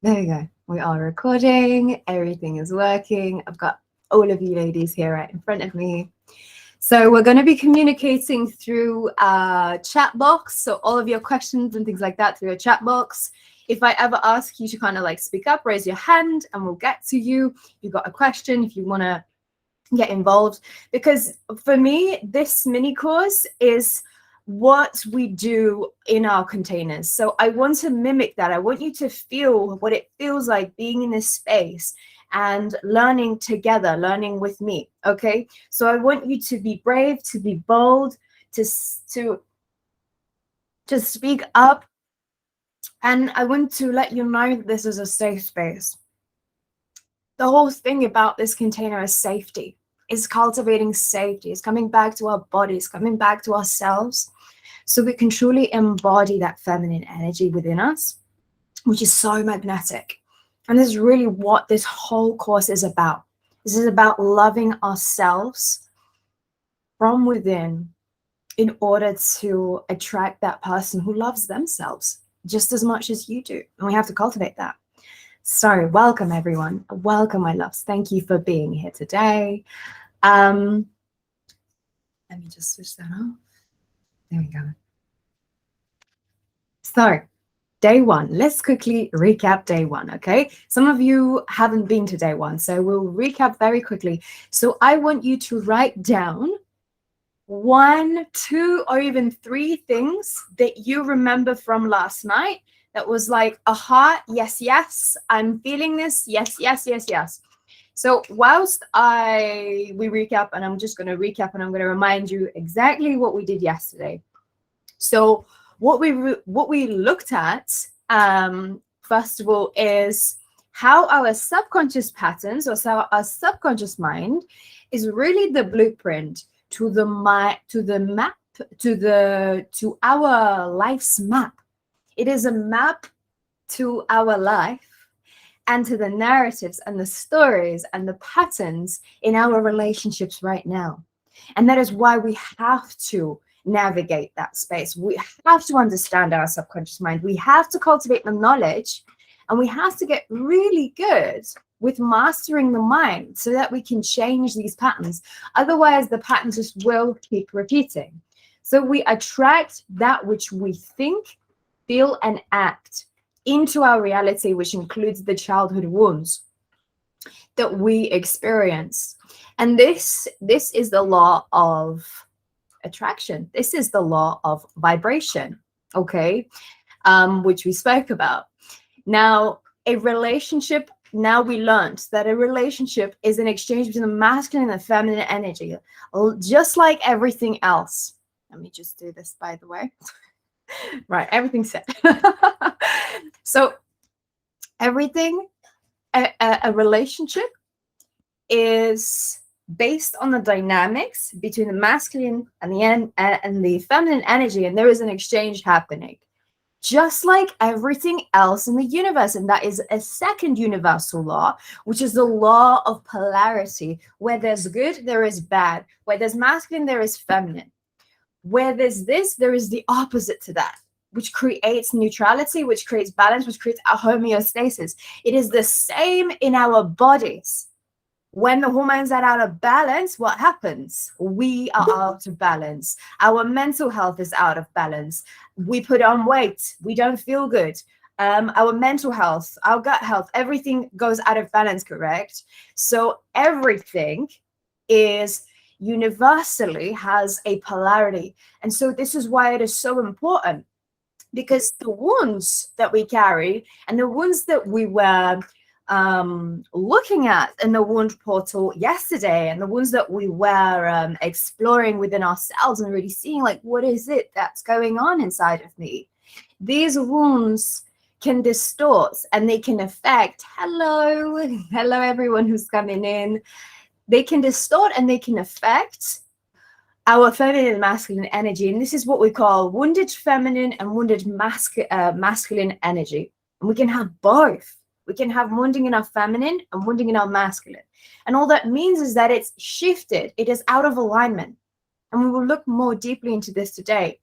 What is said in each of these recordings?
There we go. We are recording. Everything is working. I've got all of you ladies here right in front of me. So we're going to be communicating through a chat box. So all of your questions and things like that through a chat box. If I ever ask you to kind of like speak up, raise your hand and we'll get to you. If you've got a question, if you want to get involved. Because for me, this mini course is what we do in our containers. So I want to mimic that. I want you to feel what it feels like being in this space and learning together, learning with me, okay? So I want you to be brave, to be bold, to speak up. And I want to let you know that this is a safe space. The whole thing about this container is safety. It's cultivating safety. It's coming back to our bodies, coming back to ourselves, so we can truly embody that feminine energy within us, which is so magnetic. And this is really what this whole course is about. This is about loving ourselves from within in order to attract that person who loves themselves just as much as you do. And we have to cultivate that. So welcome, everyone. Welcome, my loves. Thank you for being here today. Let me just switch that off. There we go. So day one, let's quickly recap day one, okay? Some of you haven't been to day one, so we'll recap very quickly. So I want you to write down 1, 2, or even 3 things that you remember from last night that was like, aha, yes, yes, I'm feeling this, yes, yes, yes, yes. So whilst we recap, and I'm just going to recap and I'm going to remind you exactly what we did yesterday. So what we looked at, first of all, is how our subconscious patterns, or so our subconscious mind, is really the blueprint to our life's map. It is a map to our life and to the narratives and the stories and the patterns in our relationships right now. And that is why we have to navigate that space. We have to understand our subconscious mind. We have to cultivate the knowledge, and we have to get really good with mastering the mind so that we can change these patterns. Otherwise, the patterns just will keep repeating. So we attract that which we think, feel, and act into our reality, which includes the childhood wounds that we experience. And this is the law of attraction. This is the law of vibration, okay, which we spoke about. Now, a relationship, now we learned that a relationship is an exchange between the masculine and the feminine energy, just like everything else. Let me just do this, by the way. Right, everything's set. So everything, a relationship is based on the dynamics between the masculine and the feminine energy, and there is an exchange happening, just like everything else in the universe. And that is a second universal law, which is the law of polarity. Where there's good, there is bad. Where there's masculine, there is feminine. Where there's this, there is the opposite to that, which creates neutrality, which creates balance, which creates a homeostasis. It is the same in our bodies. When the hormones are out of balance, what happens? We are out of balance. Our mental health is out of balance. We put on weight. We don't feel good. Our mental health, our gut health, everything goes out of balance, correct? So everything is universally has a polarity. And so this is why it is so important, because the wounds that we carry and the wounds that we were looking at in the wound portal yesterday, and the wounds that we were exploring within ourselves and really seeing, like, what is it that's going on inside of me? These wounds can distort and they can affect, hello everyone who's coming in. They can distort and they can affect our feminine and masculine energy. And this is what we call wounded feminine and wounded masculine energy. And we can have both. We can have wounding in our feminine and wounding in our masculine. And all that means is that it's shifted. It is out of alignment. And we will look more deeply into this today.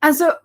And so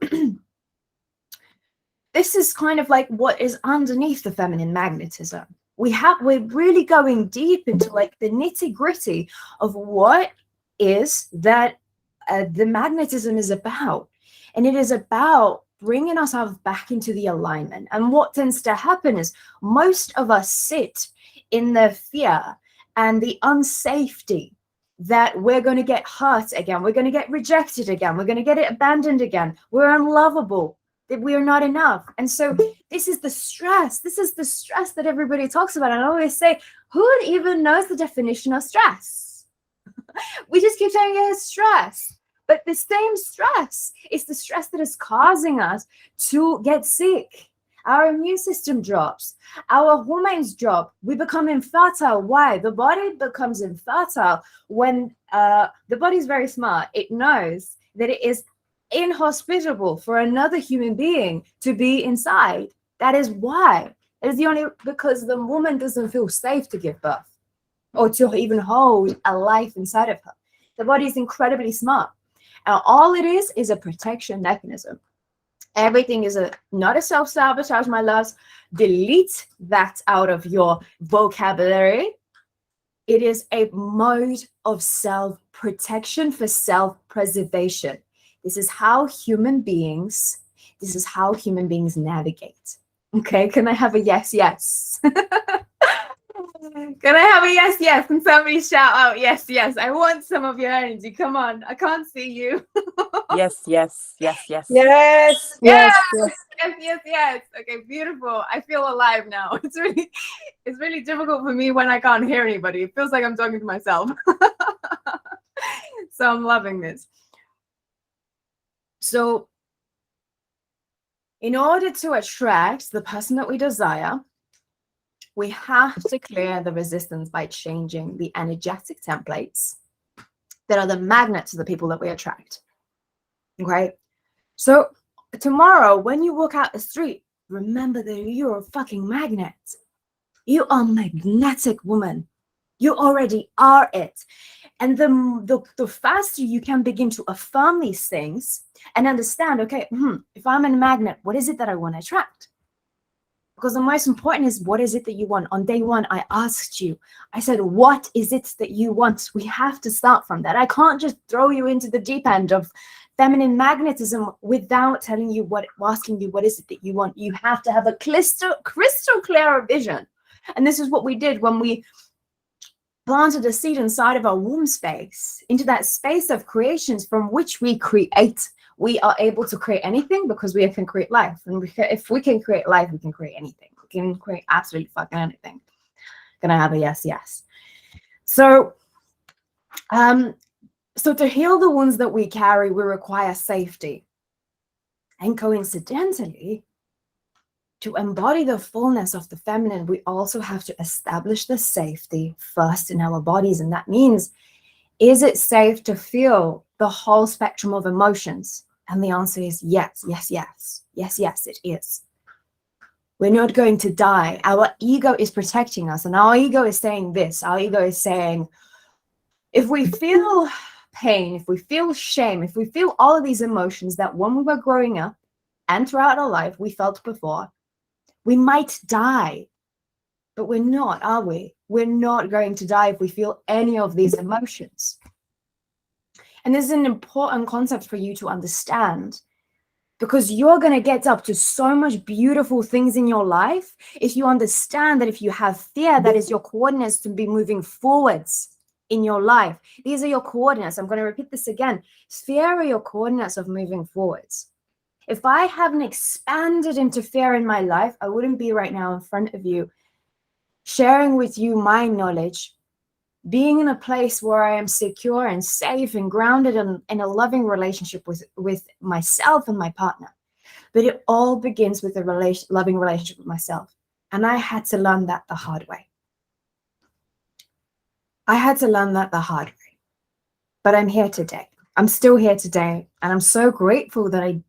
this is kind of like what is underneath the feminine magnetism. We're really going deep into like the nitty-gritty of what is that the magnetism is about. And it is about bringing ourselves back into the alignment. And what tends to happen is most of us sit in the fear and the unsafety that we're going to get hurt again, we're going to get rejected again, we're going to get abandoned again, we're unlovable, that we are not enough. And so this is the stress that everybody talks about. And I always say, who even knows the definition of stress? We just keep saying it's stress, but the same stress is the stress that is causing us to get sick. Our immune system drops, our hormones drop, we become infertile. Why? The body becomes infertile when the body is very smart. It knows that it is inhospitable for another human being to be inside. That is why. It is the only, because the woman doesn't feel safe to give birth or to even hold a life inside of her. The body is incredibly smart. And all it is a protection mechanism. Everything is not a self-sabotage, my loves. Delete that out of your vocabulary. It is a mode of self-protection for self-preservation. This is how human beings navigate. Okay, can I have a yes, yes? Can I have a yes, yes? Can somebody shout out yes, yes? I want some of your energy. Come on, I can't see you. Yes, yes, yes, yes. Yes, Yes, yes, yes. yes, yes, yes. Okay, beautiful. I feel alive now. It's really difficult for me when I can't hear anybody. It feels like I'm talking to myself. So I'm loving this. So in order to attract the person that we desire, we have to clear the resistance by changing the energetic templates that are the magnets to the people that we attract. Okay? So tomorrow, when you walk out the street, remember that you're a fucking magnet. You are a magnetic woman. You already are it. And the faster you can begin to affirm these things and understand, okay, if I'm a magnet, what is it that I want to attract? Because the most important is, what is it that you want? On day one, I asked you, I said, what is it that you want? We have to start from that. I can't just throw you into the deep end of feminine magnetism without telling you asking you, what is it that you want? You have to have a crystal clear vision. And this is what we did when we planted a seed inside of our womb space, into that space of creations from which we create. We are able to create anything because we can create life. And if we can create life, we can create anything. We can create absolutely fucking anything. Gonna have a yes, yes. So, so to heal the wounds that we carry, we require safety. And coincidentally, to embody the fullness of the feminine, we also have to establish the safety first in our bodies. And that means, is it safe to feel the whole spectrum of emotions? And the answer is yes, yes, yes. Yes, yes, it is. We're not going to die. Our ego is protecting us. And our ego is saying this. Our ego is saying, if we feel pain, if we feel shame, if we feel all of these emotions that when we were growing up and throughout our life we felt before, we might die. But we're not, are we? We're not going to die if we feel any of these emotions. And this is an important concept for you to understand, because you're going to get up to so much beautiful things in your life if you understand that if you have fear, that is your coordinates to be moving forwards in your life. These are your coordinates. I'm going to repeat this again. Fear are your coordinates of moving forwards. If I haven't expanded into fear in my life, I wouldn't be right now in front of you, sharing with you my knowledge, being in a place where I am secure and safe and grounded in a loving relationship with myself and my partner. But it all begins with a loving relationship with myself. And I had to learn that the hard way. I had to learn that the hard way. But I'm here today. I'm still here today. And I'm so grateful that I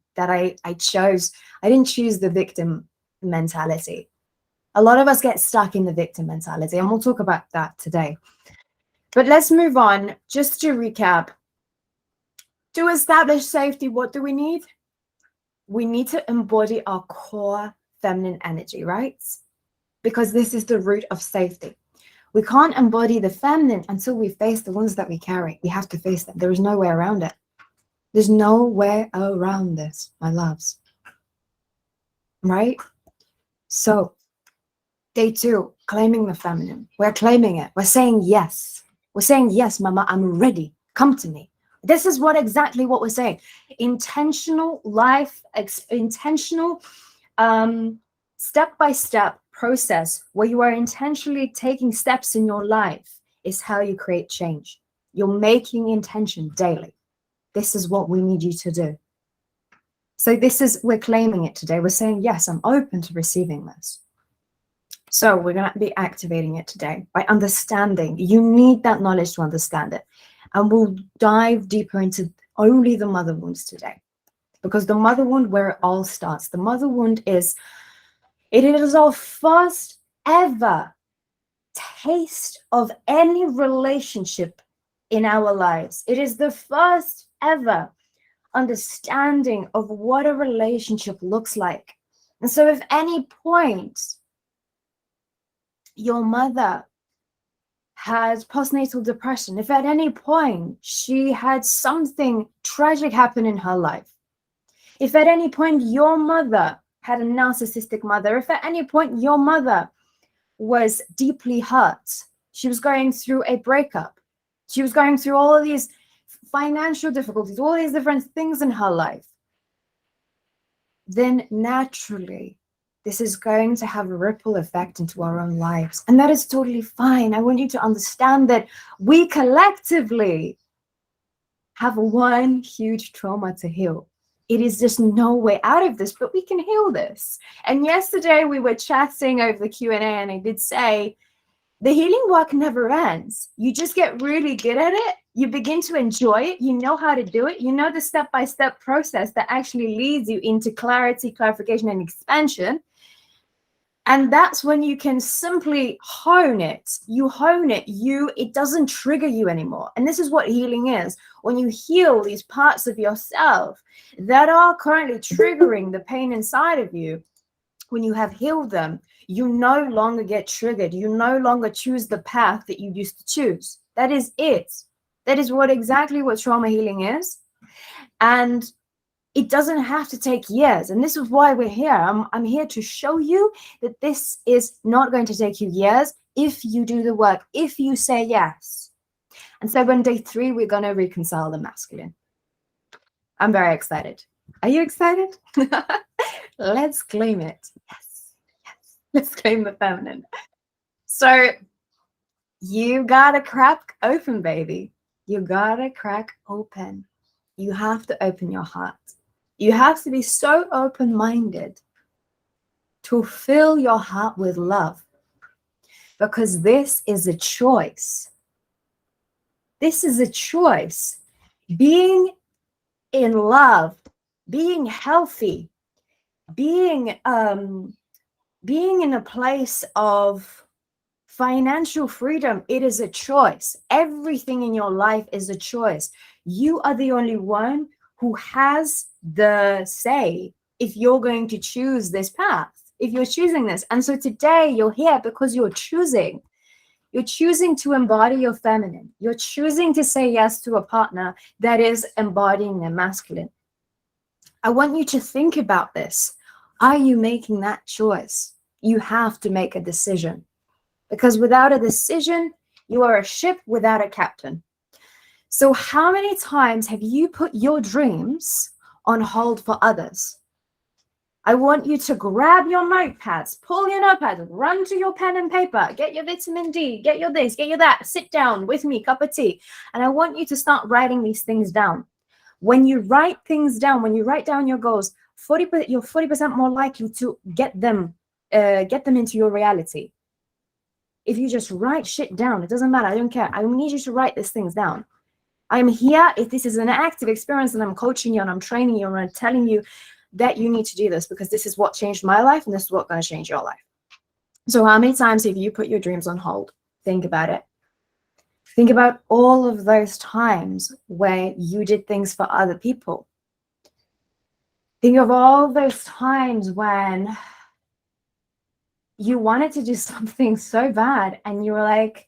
didn't choose the victim mentality. A lot of us get stuck in the victim mentality, and we'll talk about that today. But let's move on. Just to recap, to establish safety, what do we need? we need to embody our core feminine energy, right? Because this is the root of safety. We can't embody the feminine until we face the ones that we carry. We have to face them. There is no way around it. There's no way around this, my loves. Right? So, day 2, claiming the feminine. We're claiming it. We're saying yes. We're saying, yes, mama, I'm ready. Come to me. This is exactly what we're saying. Intentional life, intentional step-by-step process where you are intentionally taking steps in your life is how you create change. You're making intention daily. This is what we need you to do. So we're claiming it today. We're saying, yes, I'm open to receiving this. So we're going to be activating it today by understanding. You need that knowledge to understand it. And we'll dive deeper into only the mother wounds today. Because the mother wound, where it all starts. The mother wound it is our first ever taste of any relationship in our lives. It is the first ever understanding of what a relationship looks like. And so if any point your mother had postnatal depression, if at any point she had something tragic happen in her life, if at any point your mother had a narcissistic mother, if at any point your mother was deeply hurt, she was going through a breakup, she was going through all of these financial difficulties, all these different things in her life, then naturally this is going to have a ripple effect into our own lives. And that is totally fine. I want you to understand that we collectively have one huge trauma to heal. It is just no way out of this, but we can heal this. And yesterday we were chatting over the Q&A, and I did say, the healing work never ends. You just get really good at it. You begin to enjoy it. You know how to do it. You know the step-by-step process that actually leads you into clarity, clarification, and expansion. And that's when you can simply hone it. You hone it. It doesn't trigger you anymore. And this is what healing is. When you heal these parts of yourself that are currently triggering the pain inside of you, when you have healed them, you no longer get triggered. You no longer choose the path that you used to choose. That is it. That is exactly what trauma healing is. And it doesn't have to take years. And this is why we're here. I'm here to show you that this is not going to take you years if you do the work, if you say yes. And so on day 3, we're going to reconcile the masculine. I'm very excited. Are you excited? Let's claim it. Yes. Let's claim the feminine. So you gotta crack open, baby. You gotta crack open. You have to open your heart. You have to be so open-minded to fill your heart with love, because this is a choice. This is a choice. Being in love, being healthy, being in a place of financial freedom, it is a choice. Everything in your life is a choice. You are the only one who has the say if you're going to choose this path, if you're choosing this. And so today you're here because you're choosing. You're choosing to embody your feminine. You're choosing to say yes to a partner that is embodying their masculine. I want you to think about this. Are you making that choice? You have to make a decision, because without a decision, you are a ship without a captain. So how many times have you put your dreams on hold for others? I want you to grab your notepads, pull your notepad, run to your pen and paper, get your vitamin D, get your this, get your that, sit down with me, cup of tea. And I want you to start writing these things down. When you write things down, when you write down your goals, you're 40% more likely to get them into your reality. If you just write shit down, it doesn't matter. I don't care. I need you to write these things down. I'm here. If this is an active experience and I'm coaching you and I'm training you and I'm telling you that you need to do this, because this is what changed my life and this is what's going to change your life. So how many times have you put your dreams on hold? Think about it. Think about all of those times where you did things for other people. Think of all those times when you wanted to do something so bad and you were like,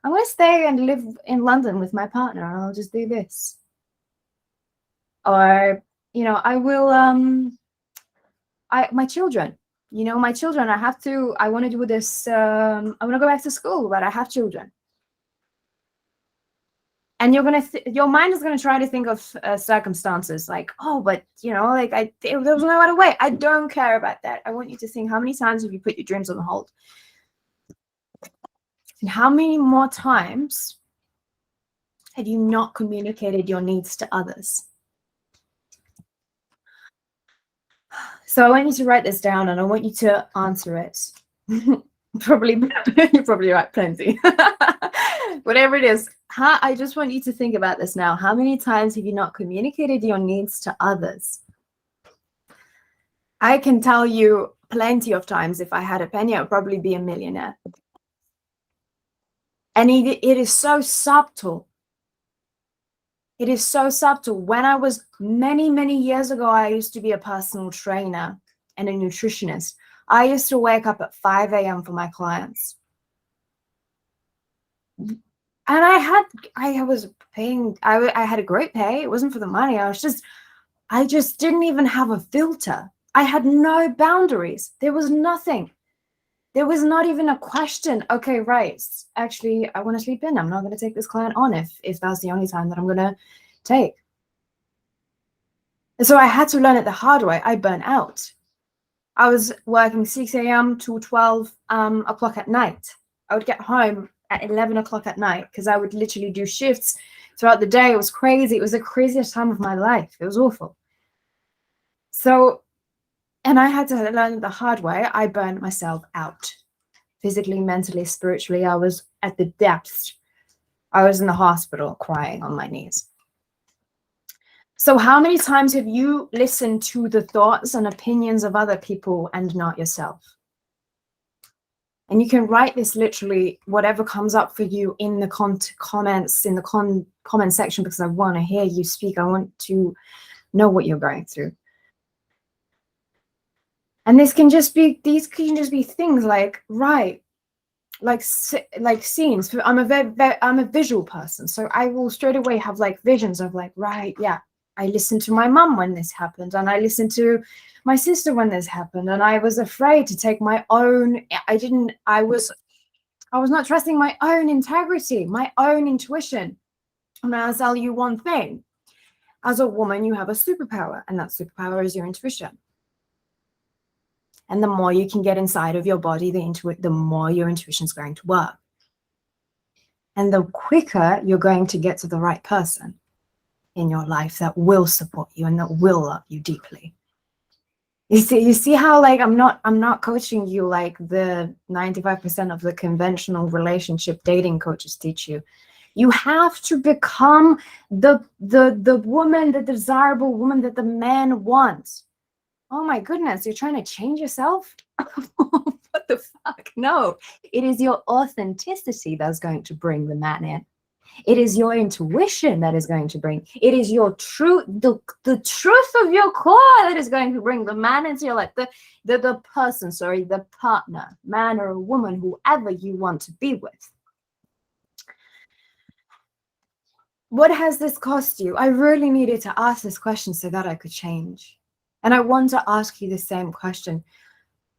I'm going to stay and live in London with my partner and I'll just do this. Or, I will, my children, my children, I want to do this, I want to go back to school, but I have children. And your mind is going to try to think of circumstances like, oh, but like there was no other way. I don't care about that. I want you to think, how many times have you put your dreams on hold? And how many more times have you not communicated your needs to others? So I want you to write this down and I want you to answer it. You probably write plenty. Whatever it is, I just want you to think about this now. How many times have you not communicated your needs to others? I can tell you plenty of times. If I had a penny, I would probably be a millionaire. And it is so subtle. It is so subtle. When I was many, many years ago, I used to be a personal trainer and a nutritionist. I used to wake up at 5 a.m. for my clients. And I had a great pay. It wasn't for the money. I just didn't even have a filter. I had no boundaries. There was nothing. There was not even a question. Okay, right. Actually, I want to sleep in. I'm not going to take this client on if that's the only time that I'm going to take. And so I had to learn it the hard way. I burnt out. I was working 6 a.m. to 12 o'clock at night. I would get home at 11 o'clock at night because I would literally do shifts throughout the day. It was crazy. It was the craziest time of my life. It was awful. So, and I had to learn it the hard way. I burned myself out physically, mentally, spiritually. I was at the depths. I was in the hospital crying on my knees. So how many times have you listened to the thoughts and opinions of other people and not yourself? And you can write this literally, whatever comes up for you in the comments, in the comment section, because I want to hear you speak. I want to know what you're going through. And these can just be things like, right, like scenes. I'm a visual person, so I will straight away have like visions of like, right, yeah, I listened to my mum when this happened, and I listened to my sister when this happened, and I was afraid to take my own. I was not trusting my own integrity, my own intuition. And I'll tell you one thing: as a woman, you have a superpower, and that superpower is your intuition. And the more you can get inside of your body, the more your intuition is going to work. And the quicker you're going to get to the right person in your life that will support you and that will love you deeply. You see how like I'm not coaching you like the 95% of the conventional relationship dating coaches teach you. You have to become the woman, the desirable woman that the man wants. Oh my goodness, you're trying to change yourself? What the fuck? No, it is your authenticity that's going to bring the man in. It is your intuition that is going to bring. It is your truth, the truth of your core that is going to bring the man into your life, the person, the partner, man or woman, whoever you want to be with. What has this cost you? I really needed to ask this question so that I could change. And I want to ask you the same question.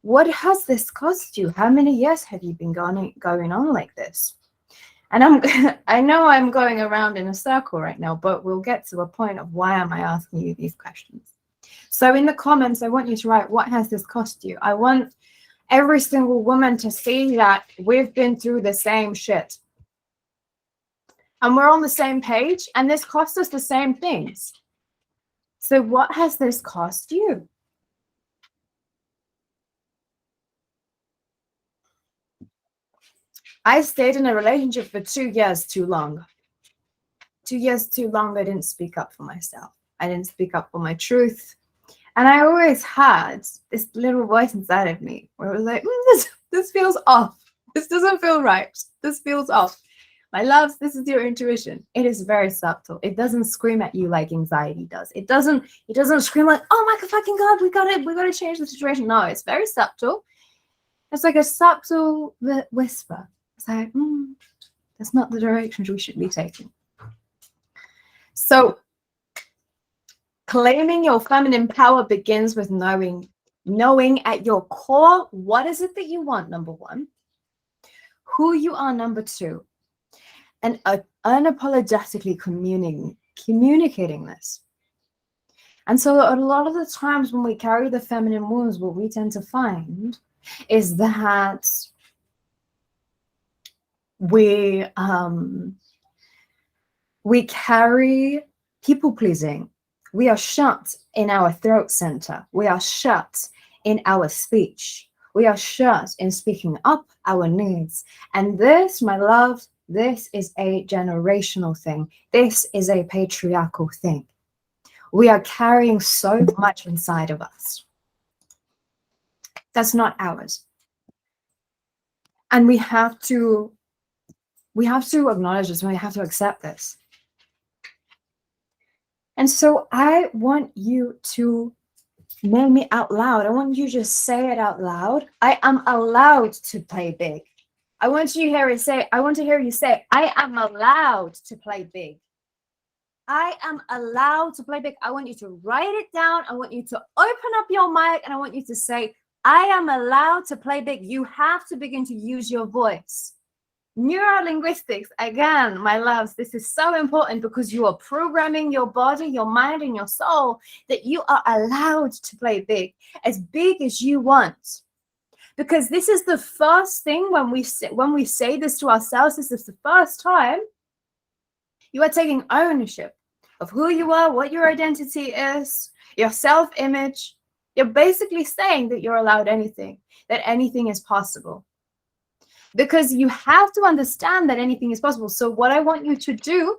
What has this cost you? How many years have you been going on like this? And I know I'm going around in a circle right now, but we'll get to a point of why am I asking you these questions. So in the comments, I want you to write, what has this cost you? I want every single woman to see that we've been through the same shit. And we're on the same page, and this cost us the same things. So what has this cost you? I stayed in a relationship for 2 years too long. 2 years too long, I didn't speak up for myself. I didn't speak up for my truth. And I always had this little voice inside of me where it was like, this feels off. This doesn't feel right. This feels off. My loves, this is your intuition. It is very subtle. It doesn't scream at you like anxiety does. It doesn't scream like, oh my fucking God, we gotta change the situation. No, it's very subtle. It's like a subtle whisper. It's like, that's not the direction we should be taking. So claiming your feminine power begins with knowing at your core, what is it that you want, number one, who you are, number two, and unapologetically communicating this. And so a lot of the times when we carry the feminine wounds, what we tend to find is that we carry people pleasing. We are shut in our throat center. We are shut in our speech. We are shut in speaking up our needs. And this, my love, this is a generational thing. This is a patriarchal thing. We are carrying so much inside of us. That's not ours. And we have to acknowledge this, and we have to accept this. And so I want you to name me out loud. I want you to just say it out loud. I am allowed to play big. I want to hear you say, I am allowed to play big. I am allowed to play big. I want you to write it down. I want you to open up your mic and I want you to say, I am allowed to play big. You have to begin to use your voice. Neurolinguistics, again, my loves, this is so important because you are programming your body, your mind, and your soul that you are allowed to play big as you want. Because this is the first thing when we say this to ourselves, this is the first time you are taking ownership of who you are, what your identity is, your self-image. You're basically saying that you're allowed anything, that anything is possible. Because you have to understand that anything is possible. So what I want you to do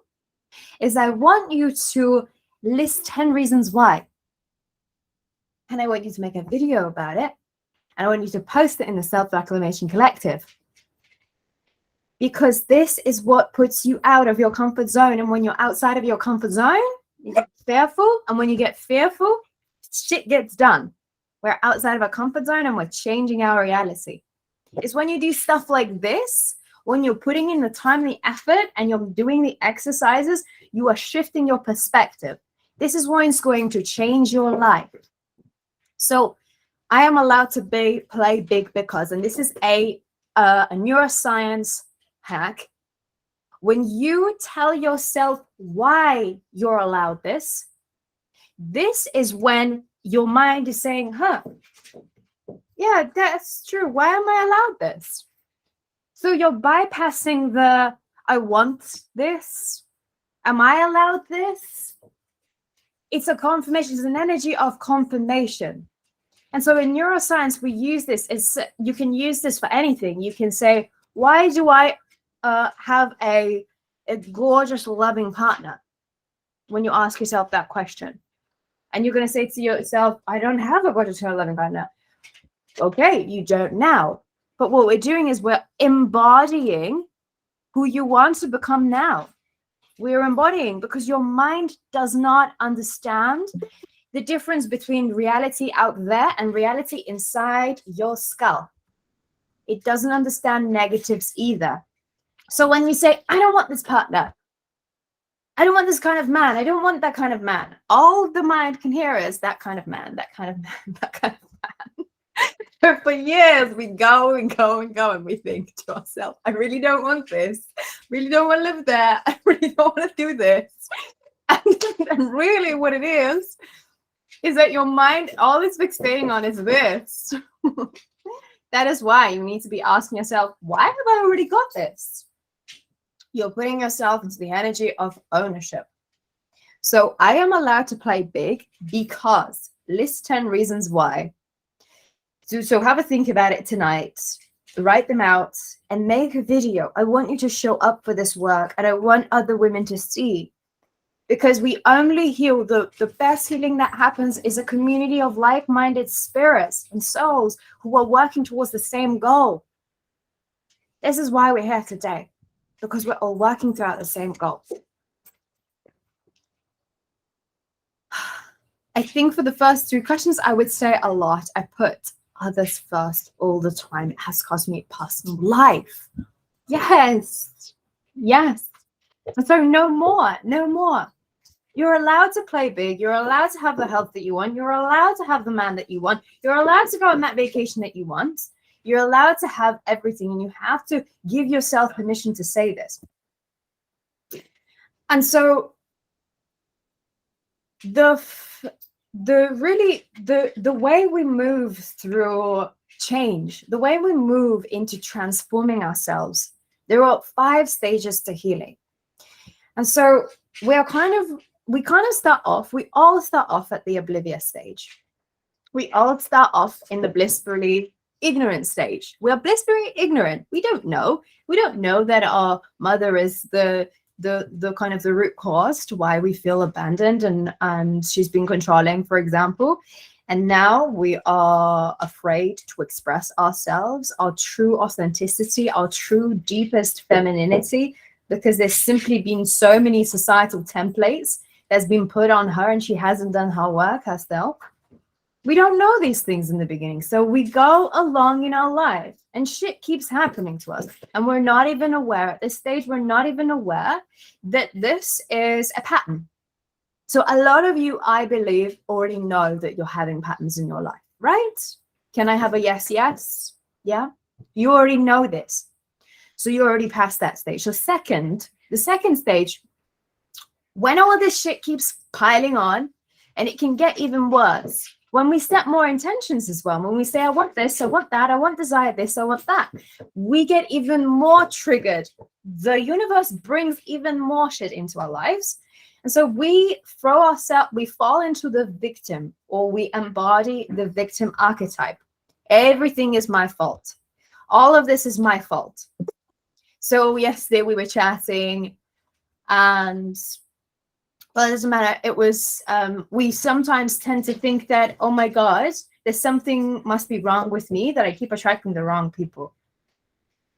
is I want you to list 10 reasons why. And I want you to make a video about it. And I want you to post it in the Self-Reclamation Collective. Because this is what puts you out of your comfort zone. And when you're outside of your comfort zone, you get fearful. And when you get fearful, shit gets done. We're outside of our comfort zone and we're changing our reality. It's when you do stuff like this, when you're putting in the time, the effort, and you're doing the exercises, you are shifting your perspective. This is when it's going to change your life. So I am allowed to play big because, and this is a neuroscience hack. When you tell yourself why you're allowed this is when your mind is saying, yeah, that's true. Why am I allowed this? So you're bypassing the, I want this. Am I allowed this? It's a confirmation. It's an energy of confirmation. And so in neuroscience, we use this. You can use this for anything. You can say, why do I have a gorgeous, loving partner? When you ask yourself that question. And you're going to say to yourself, I don't have a gorgeous, loving partner. Okay, you don't now. But what we're doing is we're embodying who you want to become now. We're embodying because your mind does not understand the difference between reality out there and reality inside your skull. It doesn't understand negatives either. So when you say, I don't want this partner, I don't want this kind of man, I don't want that kind of man, all the mind can hear is that kind of man, that kind of man, that kind of man. For years, we go and go and go, and we think to ourselves, I really don't want this. Really don't want to live there. I really don't want to do this. And really what it is that your mind, all it's fixating on is this. That is why you need to be asking yourself, why have I already got this? You're putting yourself into the energy of ownership. So I am allowed to play big because, list 10 reasons why. So have a think about it tonight, write them out, and make a video. I want you to show up for this work, and I want other women to see. Because we only heal, the best healing that happens is a community of like-minded spirits and souls who are working towards the same goal. This is why we're here today. because we're all working throughout the same goal. I think for the first 3 questions, I would say a lot. I put others first all the time. It has cost me personal life. Yes. Yes. So no more. No more. You're allowed to play big. You're allowed to have the health that you want. You're allowed to have the man that you want. You're allowed to go on that vacation that you want. You're allowed to have everything, and you have to give yourself permission to say this. And so the way we move through change, the way we move into transforming ourselves, there are 5 stages to healing. And so we all start off at the oblivious stage. We all start off in the blissfully ignorant stage. We are blissfully ignorant. We don't know that our mother is the kind of the root cause to why we feel abandoned, and she's been controlling, for example. And now we are afraid to express ourselves, our true authenticity, our true deepest femininity, because there's simply been so many societal templates that's been put on her, and she hasn't done her work herself. We don't know these things in the beginning. So we go along in our life and shit keeps happening to us. And we're not even aware at this stage, we're not even aware that this is a pattern. So a lot of you, I believe, already know that you're having patterns in your life, right? Can I have a yes, yes? Yeah? You already know this. So you're already past that stage. So the second stage, when all this shit keeps piling on, and it can get even worse, when we set more intentions as well, when we say, I want this, I want that, I want desire this, I want that, we get even more triggered. The universe brings even more shit into our lives. And so we fall into the victim, or we embody the victim archetype. Everything is my fault. All of this is my fault. So yesterday we were chatting, and well, it doesn't matter. It was, we sometimes tend to think that, oh my God, there's something must be wrong with me, that I keep attracting the wrong people.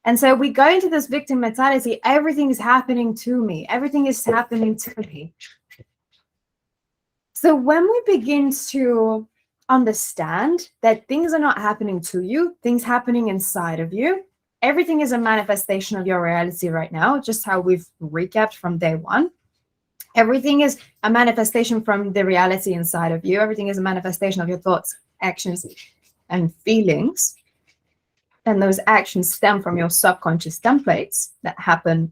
And so we go into this victim mentality. Everything is happening to me. Everything is happening to me. So when we begin to understand that things are not happening to you, things happening inside of you, everything is a manifestation of your reality right now, just how we've recapped from day one. Everything is a manifestation from the reality inside of you. Everything is a manifestation of your thoughts, actions, and feelings. And those actions stem from your subconscious templates that happen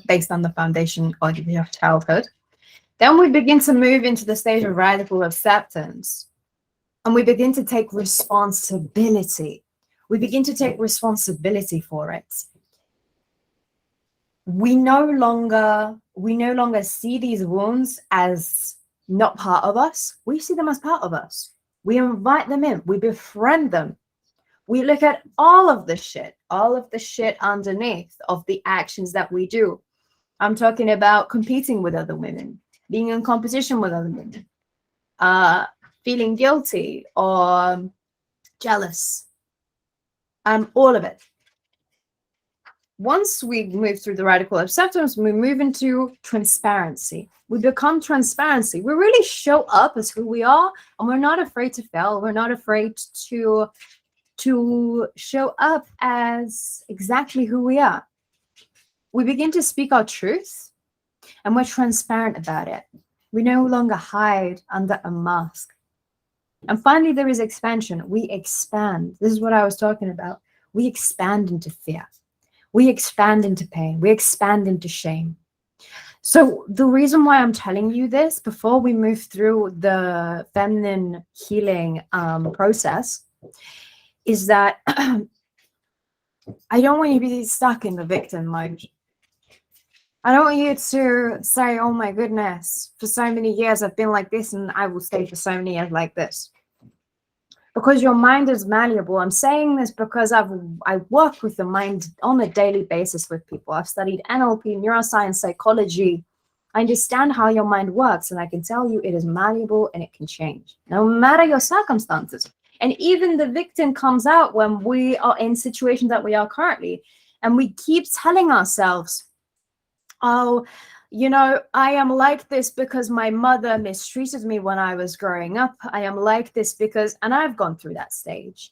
based on the foundation of your childhood. Then we begin to move into the stage of radical acceptance. And we begin to take responsibility. We begin to take responsibility for it. We no longer see these wounds as not part of us. We see them as part of us. We invite them in. We befriend them. We look at all of the shit underneath of the actions that we do. I'm talking about competing with other women, being in competition with other women, feeling guilty or jealous, all of it. Once we move through the radical acceptance, we move into transparency. We become transparency. We really show up as who we are, and we're not afraid to fail. We're not afraid to show up as exactly who we are. We begin to speak our truth, and we're transparent about it. We no longer hide under a mask. And finally, there is expansion. We expand. This is what I was talking about. We expand into fear. We expand into pain. We expand into shame. So the reason why I'm telling you this before we move through the feminine healing process is that I don't want you to be stuck in the victim mode. I don't want you to say, oh my goodness, for so many years I've been like this and I will stay for so many years like this. Because your mind is malleable. I'm saying this because I work with the mind on a daily basis with people. I've studied NLP, neuroscience, psychology. I understand how your mind works, and I can tell you it is malleable and it can change, no matter your circumstances. And even the victim comes out when we are in situations that we are currently. And we keep telling ourselves, oh, I am like this because my mother mistreated me when I was growing up. I am like this because, and I've gone through that stage.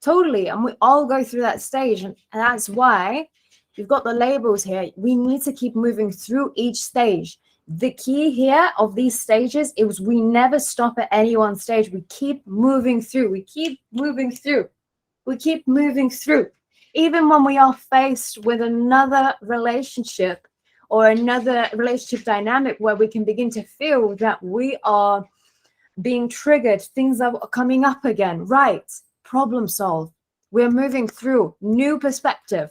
Totally. And we all go through that stage. And that's why you've got the labels here. We need to keep moving through each stage. The key here of these stages is we never stop at any one stage. We keep moving through. We keep moving through. We keep moving through. Even when we are faced with another relationship or another relationship dynamic where we can begin to feel that we are being triggered, things are coming up again, right? Problem solve. We're moving through new perspective.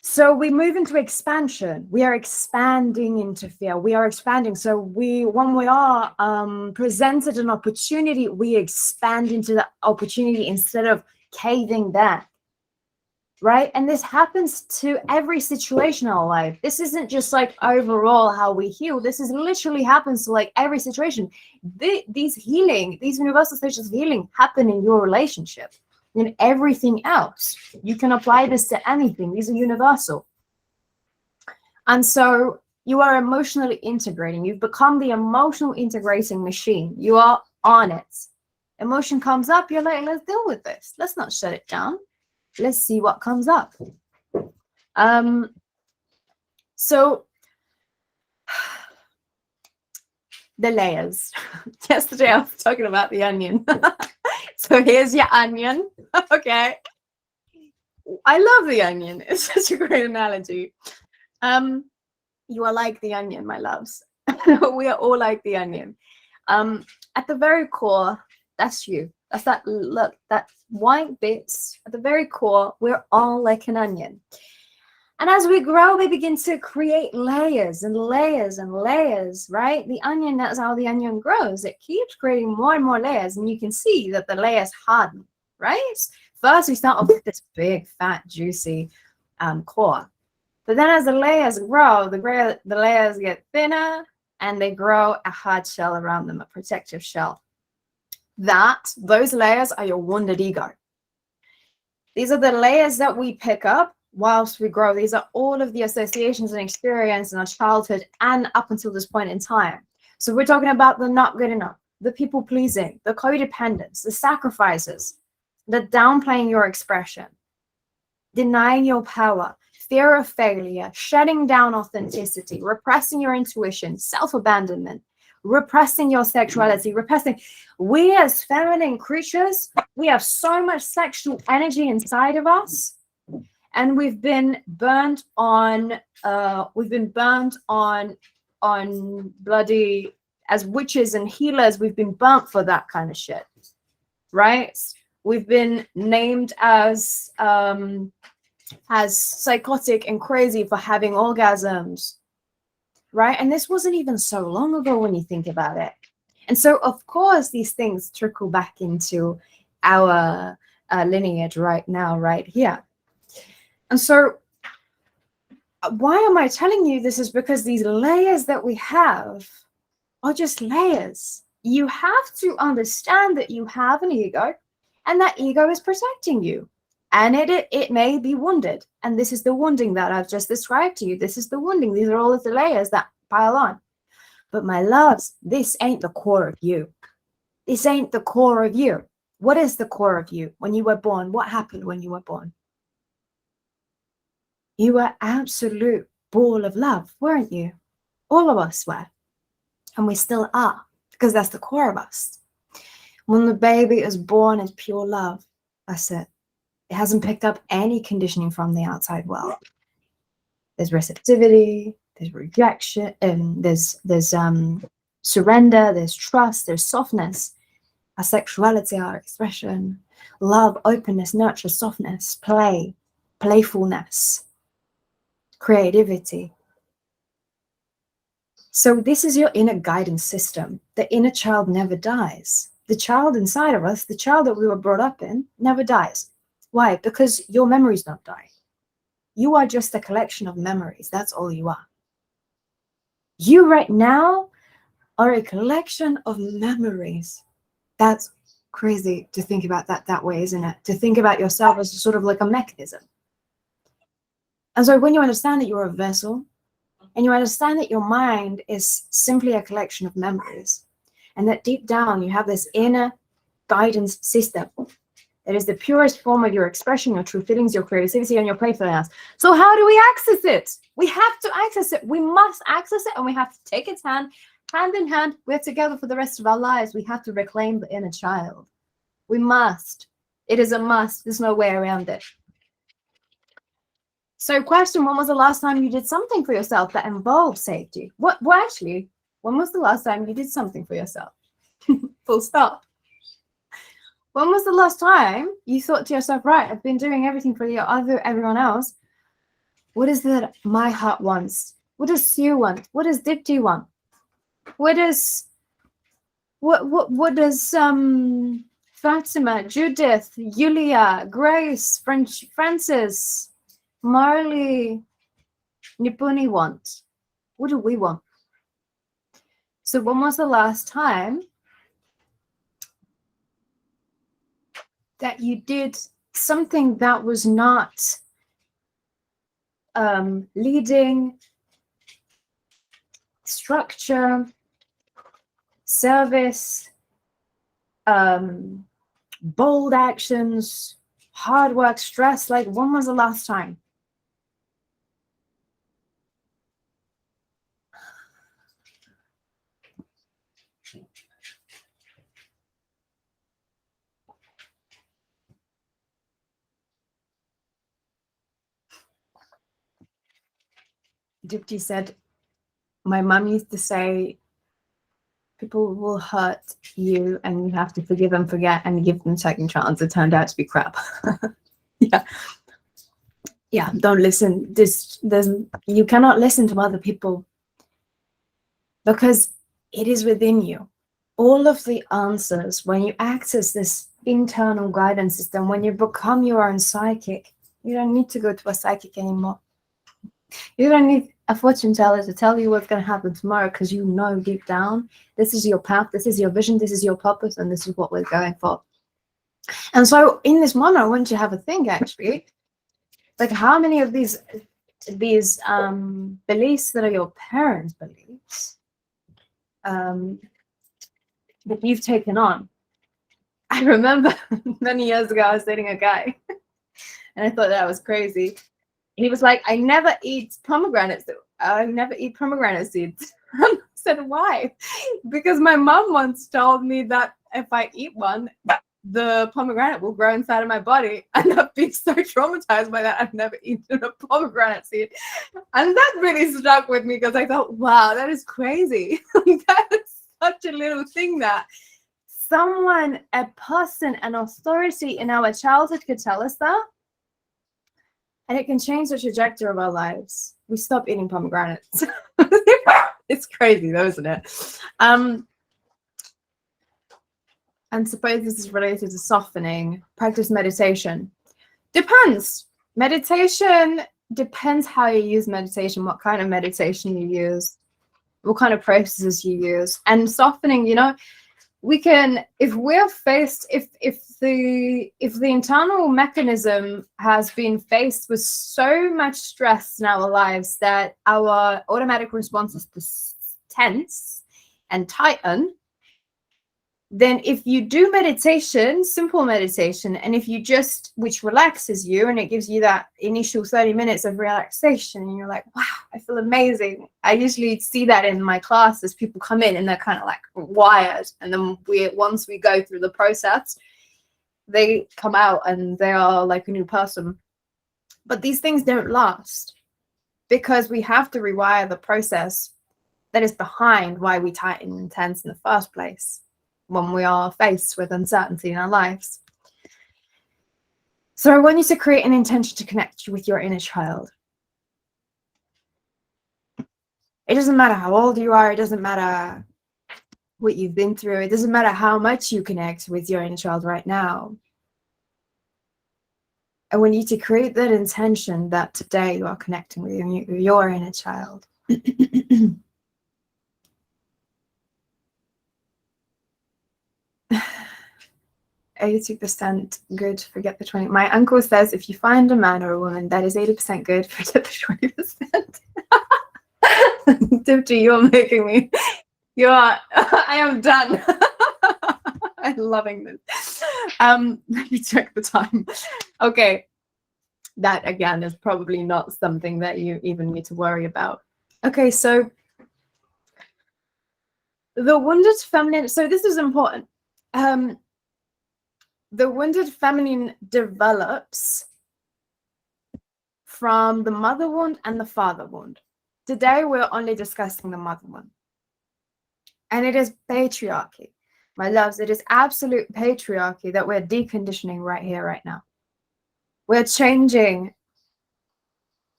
So we move into expansion. We are expanding into fear. We are expanding. So when we are presented an opportunity, we expand into the opportunity instead of caving back. Right? And this happens to every situation in our life. This isn't just like overall how we heal. This is literally happens to like every situation. These universal stages of healing happen in your relationship and everything else. You can apply this to anything. These are universal. And so you are emotionally integrating. You've become the emotional integrating machine. You are on it. Emotion comes up. You're like, let's deal with this. Let's not shut it down. Let's see what comes up. So the layers. Yesterday I was talking about the onion. So here's your onion. Okay. I love the onion. It's such a great analogy. You are like the onion, my loves. We are all like the onion. At the very core, that's you. That's that white bits at the very core. We're all like an onion. And as we grow, we begin to create layers and layers and layers, right? The onion, that's how the onion grows. It keeps creating more and more layers. And you can see that the layers harden, right? First, we start off with this big, fat, juicy core. But then as the layers grow, the layers get thinner and they grow a hard shell around them, a protective shell. Those layers are your wounded ego. These are the layers that we pick up whilst we grow. These are all of the associations and experience in our childhood and up until this point in time. So we're talking about the not good enough, the people pleasing, the codependence, the sacrifices, the downplaying your expression, denying your power, fear of failure, shutting down authenticity, repressing your intuition, self-abandonment, repressing your sexuality, we as feminine creatures, we have so much sexual energy inside of us, and we've been burnt on bloody, as witches and healers, we've been burnt for that kind of shit, right? We've been named as psychotic and crazy for having orgasms, right? And this wasn't even so long ago when you think about it. And so, of course, these things trickle back into our lineage right now, right here. And so why am I telling you this is because these layers that we have are just layers. You have to understand that you have an ego and that ego is protecting you. And it may be wounded. And this is the wounding that I've just described to you. This is the wounding. These are all of the layers that pile on. But my loves, this ain't the core of you. This ain't the core of you. What is the core of you? When you were born, what happened when you were born? You were absolute ball of love, weren't you? All of us were. And we still are, because that's the core of us. When the baby is born, it's pure love. That's it. It hasn't picked up any conditioning from the outside world. There's receptivity, there's rejection, there's surrender, there's trust, there's softness, our sexuality, our expression, love, openness, nurture, softness, play, playfulness, creativity. So this is your inner guidance system. The inner child never dies. The child inside of us, the child that we were brought up in, never dies. Why? Because your memories don't die. You are just a collection of memories. That's all you are. You right now are a collection of memories. That's crazy to think about that way, isn't it? To think about yourself as sort of like a mechanism. And so when you understand that you're a vessel, and you understand that your mind is simply a collection of memories, and that deep down you have this inner guidance system that is the purest form of your expression, your true feelings, your creativity, and your playfulness. So how do we access it? We have to access it. We must access it, and we have to take its hand in hand. We're together for the rest of our lives. We have to reclaim the inner child. We must. It is a must. There's no way around it. So question, when was the last time you did something for yourself that involved safety? Actually, when was the last time you did something for yourself? Full stop. When was the last time you thought to yourself, right, I've been doing everything for everyone else. What is it my heart wants? What does Sue want? What does Dipti want? What does Fatima, Judith, Yulia, Grace, Francis, Marley, Nipuni want? What do we want? So when was the last time that you did something that was not leading, structure, service, bold actions, hard work, stress? Like, when was the last time? Dipti said, my mum used to say, people will hurt you and you have to forgive and forget and give them a second chance. It turned out to be crap. Yeah, don't listen. You cannot listen to other people, because it is within you. All of the answers, when you access this internal guidance system, when you become your own psychic, you don't need to go to a psychic anymore. You don't need a fortune teller to tell you what's going to happen tomorrow, because you know deep down, this is your path, this is your vision, this is your purpose, and this is what we're going for. And so in this moment, I want you to have a think, actually, like, how many of these beliefs that are your parents' beliefs that you've taken on? I remember many years ago, I was dating a guy and I thought that was crazy. He was like, I never eat pomegranate seeds. I never eat pomegranate seeds. I said, why? Because my mom once told me that if I eat one, the pomegranate will grow inside of my body. And I've been so traumatized by that, I've never eaten a pomegranate seed. And that really stuck with me, because I thought, wow, that is crazy. That is such a little thing that someone, a person, an authority in our childhood could tell us that. And it can change the trajectory of our lives. We stop eating pomegranates. It's crazy though, isn't it? And suppose this is related to softening. Practice meditation. Depends. Meditation depends how you use meditation, what kind of meditation you use, what kind of processes you use. And softening, we can, if we're faced, if the internal mechanism has been faced with so much stress in our lives that our automatic response is to tense and tighten, then if you do meditation, simple meditation, and if you just, which relaxes you and it gives you that initial 30 minutes of relaxation, and you're like, wow, I feel amazing. I usually see that in my classes. People come in and they're kind of like wired, and then once we go through the process, they come out and they are like a new person. But these things don't last, because we have to rewire the process that is behind why we tighten and tense in the first place when we are faced with uncertainty in our lives. So I want you to create an intention to connect with your inner child. It doesn't matter how old you are. It doesn't matter what you've been through. It doesn't matter how much you connect with your inner child right now. I want you to create that intention that today you are connecting with your inner child. 80% good, forget the 20. My uncle says if you find a man or a woman that is 80% good, forget the 20%. Tipti, you're making me. You are. I am done. I'm loving this. Let me check the time. Okay. That again is probably not something that you even need to worry about. Okay, so the wounded feminine. So this is important. The wounded feminine develops from the mother wound and the father wound. Today, we're only discussing the mother wound. And it is patriarchy. My loves, it is absolute patriarchy that we're deconditioning right here, right now. We're changing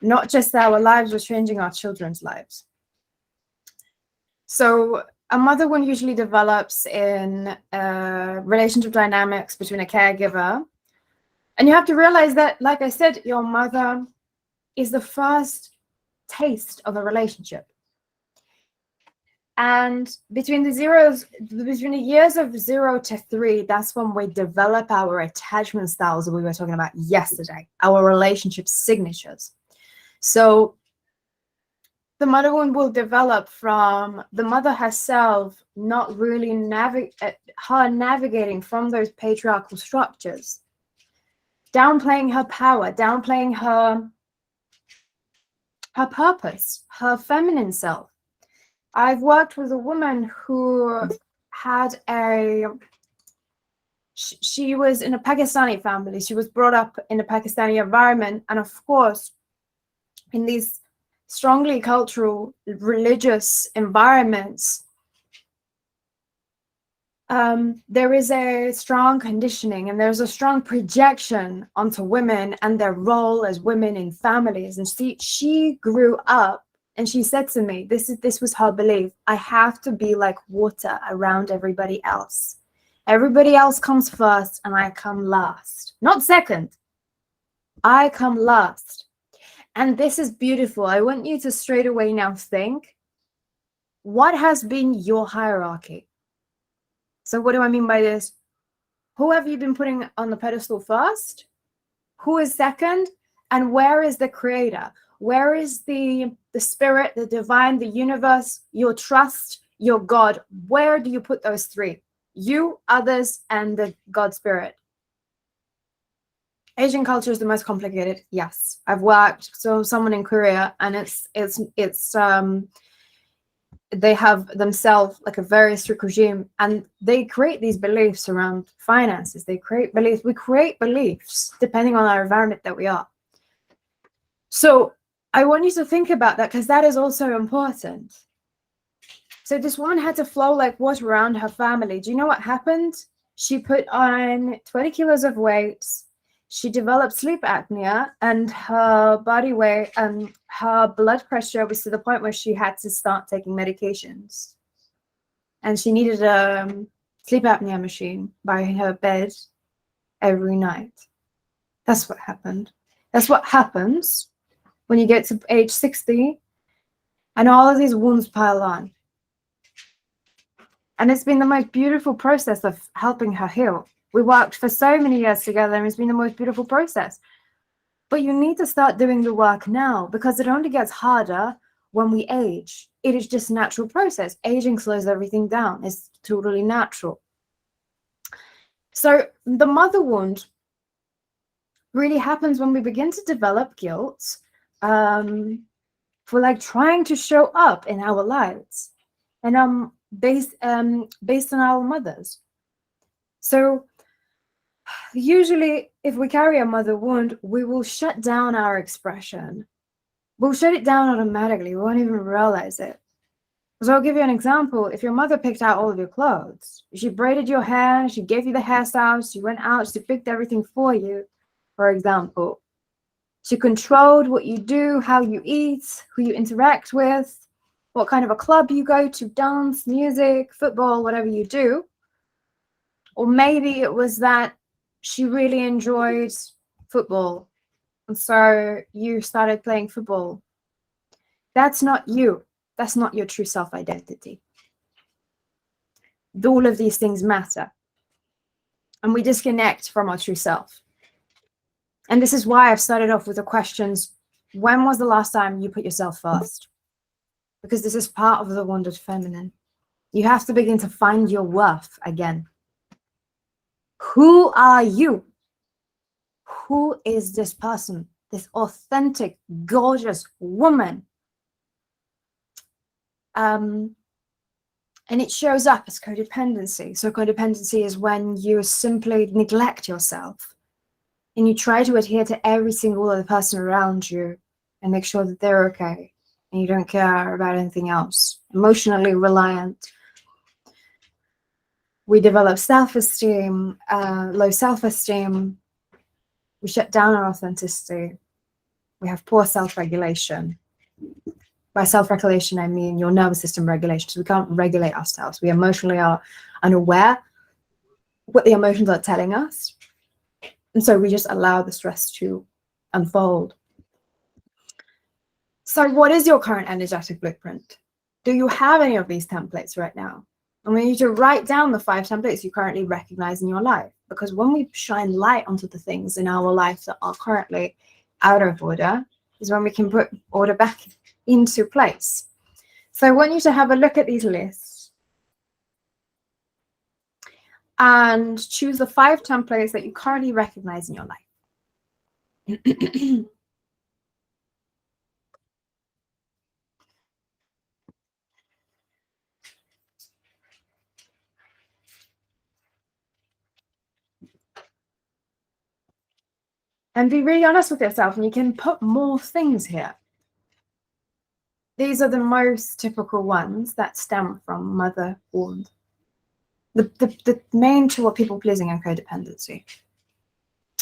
not just our lives, we're changing our children's lives. So a mother wound usually develops in relationship dynamics between a caregiver. And you have to realize that, like I said, your mother is the first taste of a relationship. And between the years of 0 to 3, that's when we develop our attachment styles that we were talking about yesterday, our relationship signatures. So the mother wound will develop from the mother herself not really navigating from those patriarchal structures, downplaying her power, downplaying her purpose, her feminine self. I've worked with a woman who had she was in a Pakistani family. She was brought up in a Pakistani environment. And of course, in these strongly cultural, religious environments, there is a strong conditioning and there's a strong projection onto women and their role as women in families. And she grew up and she said to me, this was her belief, I have to be like water around everybody else. Everybody else comes first and I come last. Not second. I come last. And this is beautiful. I want you to straight away now think, what has been your hierarchy? So what do I mean by this? Who have you been putting on the pedestal first? Who is second? And where is the creator? Where is the spirit, the divine, the universe, your trust, your God? Where do you put those three? You, others, and the God spirit. Asian culture is the most complicated. Yes, I've worked someone in Korea, and it's they have themselves like a very strict regime, and they create these beliefs around finances. They create beliefs. We create beliefs depending on our environment that we are. So I want you to think about that because that is also important. So this woman had to flow like water around her family. Do you know what happened? She put on 20 kilos of weight. She developed sleep apnea, and her body weight and her blood pressure was to the point where she had to start taking medications. And she needed a sleep apnea machine by her bed every night. That's what happened. That's what happens when you get to age 60 and all of these wounds pile on. And it's been the most beautiful process of helping her heal. We worked for so many years together, and it's been the most beautiful process. But you need to start doing the work now, because it only gets harder when we age. It is just a natural process. Aging slows everything down. It's totally natural. So the mother wound really happens when we begin to develop guilt for like trying to show up in our lives, and based on our mothers. So usually if we carry a mother wound, we will shut down our expression. We'll shut it down automatically. We won't even realize it. So I'll give you an example. If your mother picked out all of your clothes, she braided your hair, she gave you the hairstyles, she went out, she picked everything for you, for example. She controlled what you do, how you eat, who you interact with, what kind of a club you go to, dance, music, football, whatever you do. Or maybe it was that she really enjoyed football, and so you started playing football. That's not you. That's not your true self-identity. All of these things matter. and we disconnect from our true self. And this is why I've started off with the questions, when was the last time you put yourself first? Because this is part of the wounded feminine. You have to begin to find your worth again. Who are you? Who is this person? This authentic, gorgeous woman? And it shows up as codependency. So codependency is when you simply neglect yourself and you try to adhere to every single other person around you and make sure that they're okay, and you don't care about anything else. Emotionally reliant. We develop self-esteem, low self-esteem. We shut down our authenticity. We have poor self-regulation. By self-regulation, I mean your nervous system regulation. So we can't regulate ourselves. We emotionally are unaware what the emotions are telling us. And so we just allow the stress to unfold. So what is your current energetic blueprint? Do you have any of these templates right now? I want you to write down the 5 templates you currently recognize in your life, because when we shine light onto the things in our life that are currently out of order is when we can put order back into place. So I want you to have a look at these lists and choose the 5 templates that you currently recognize in your life. And be really honest with yourself, and you can put more things here. These are the most typical ones that stem from mother wound. The main 2 are people pleasing and codependency.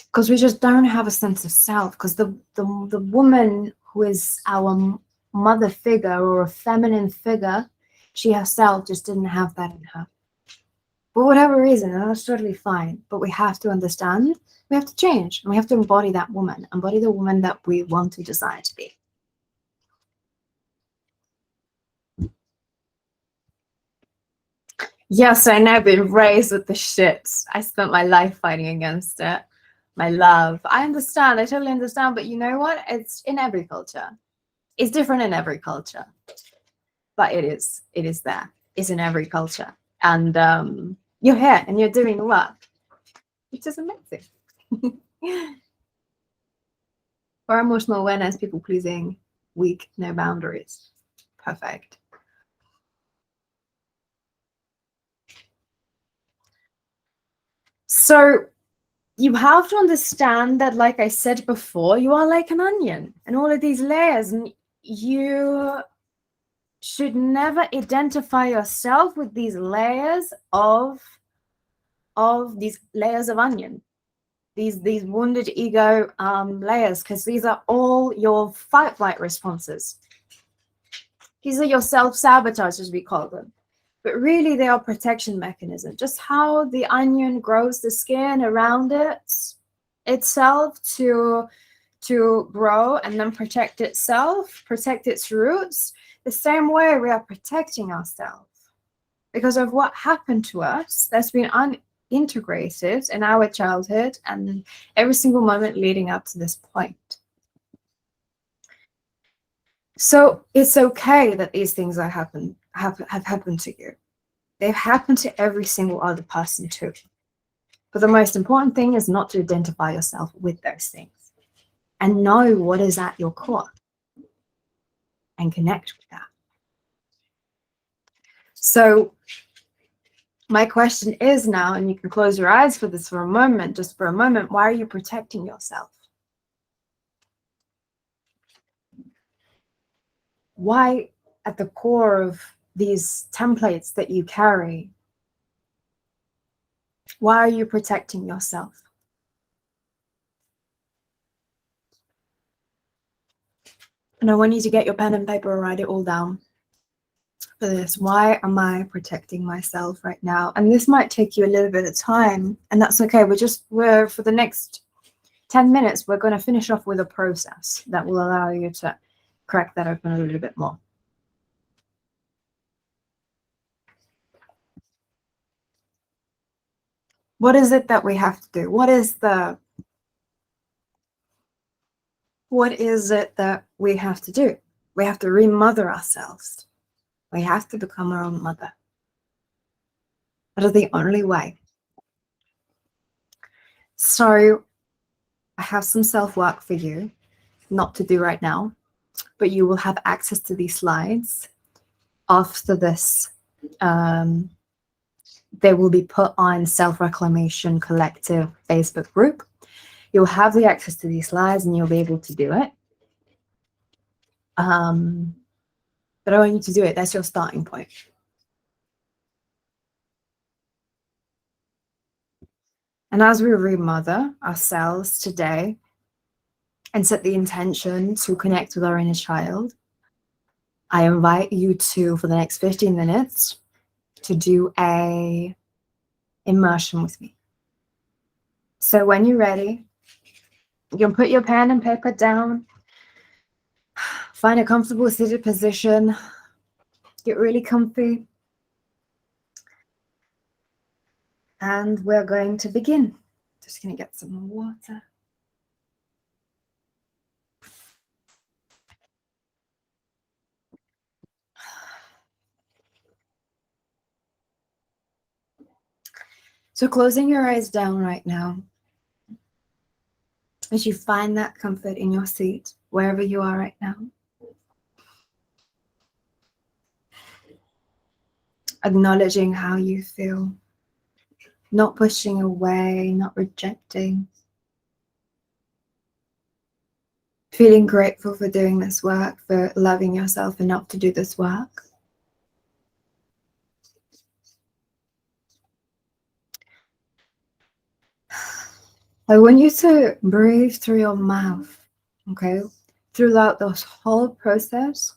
Because we just don't have a sense of self. Because the woman who is our mother figure or a feminine figure, she herself just didn't have that in her. For whatever reason, and that's totally fine. But we have to understand, we have to change, and we have to embody that woman, embody the woman that we want to desire to be. Yes, I know, I've been raised with the shit. I spent my life fighting against it. My love. I understand, I totally understand, but you know what? It's in every culture. It's different in every culture. But it is there. It's in every culture. And you're here and you're doing the work, which is amazing. For emotional awareness, people pleasing, weak, no boundaries. Perfect. So you have to understand that, like I said before, you are like an onion and all of these layers, and you should never identify yourself with these layers of onion, these wounded ego layers, because these are all your fight-flight responses. These are your self-sabotage, as we call them. But really, they are protection mechanisms. Just how the onion grows the skin around itself to grow and then protect itself, protect its roots. The same way we are protecting ourselves because of what happened to us that's been unintegrated in our childhood and every single moment leading up to this point. So it's okay that these things have happened to you. They've happened to every single other person too. But the most important thing is not to identify yourself with those things and know what is at your core and connect with that. So my question is now, and you can close your eyes for this for a moment, just for a moment, why are you protecting yourself? Why, at the core of these templates that you carry, why are you protecting yourself? And I want you to get your pen and paper and write it all down for this. Why am I protecting myself right now? And this might take you a little bit of time, and that's okay. We're for the next 10 minutes, we're going to finish off with a process that will allow you to crack that open a little bit more. What is it that we have to do? What is it that we have to do? We have to remother ourselves. We have to become our own mother. That is the only way. So I have some self-work for you, not to do right now, but you will have access to these slides after this. They will be put on Self-Reclamation Collective Facebook group. You'll have the access to these slides and you'll be able to do it. But I want you to do it. That's your starting point. And as we remother ourselves today and set the intention to connect with our inner child, I invite you to, for the next 15 minutes, to do a immersion with me. So when you're ready, you can put your pen and paper down, find a comfortable seated position, get really comfy, and we're going to begin. Just gonna get some water. So closing your eyes down right now, as you find that comfort in your seat, wherever you are right now. Acknowledging how you feel, not pushing away, not rejecting. Feeling grateful for doing this work, for loving yourself enough to do this work. I want you to breathe through your mouth, okay? Throughout this whole process,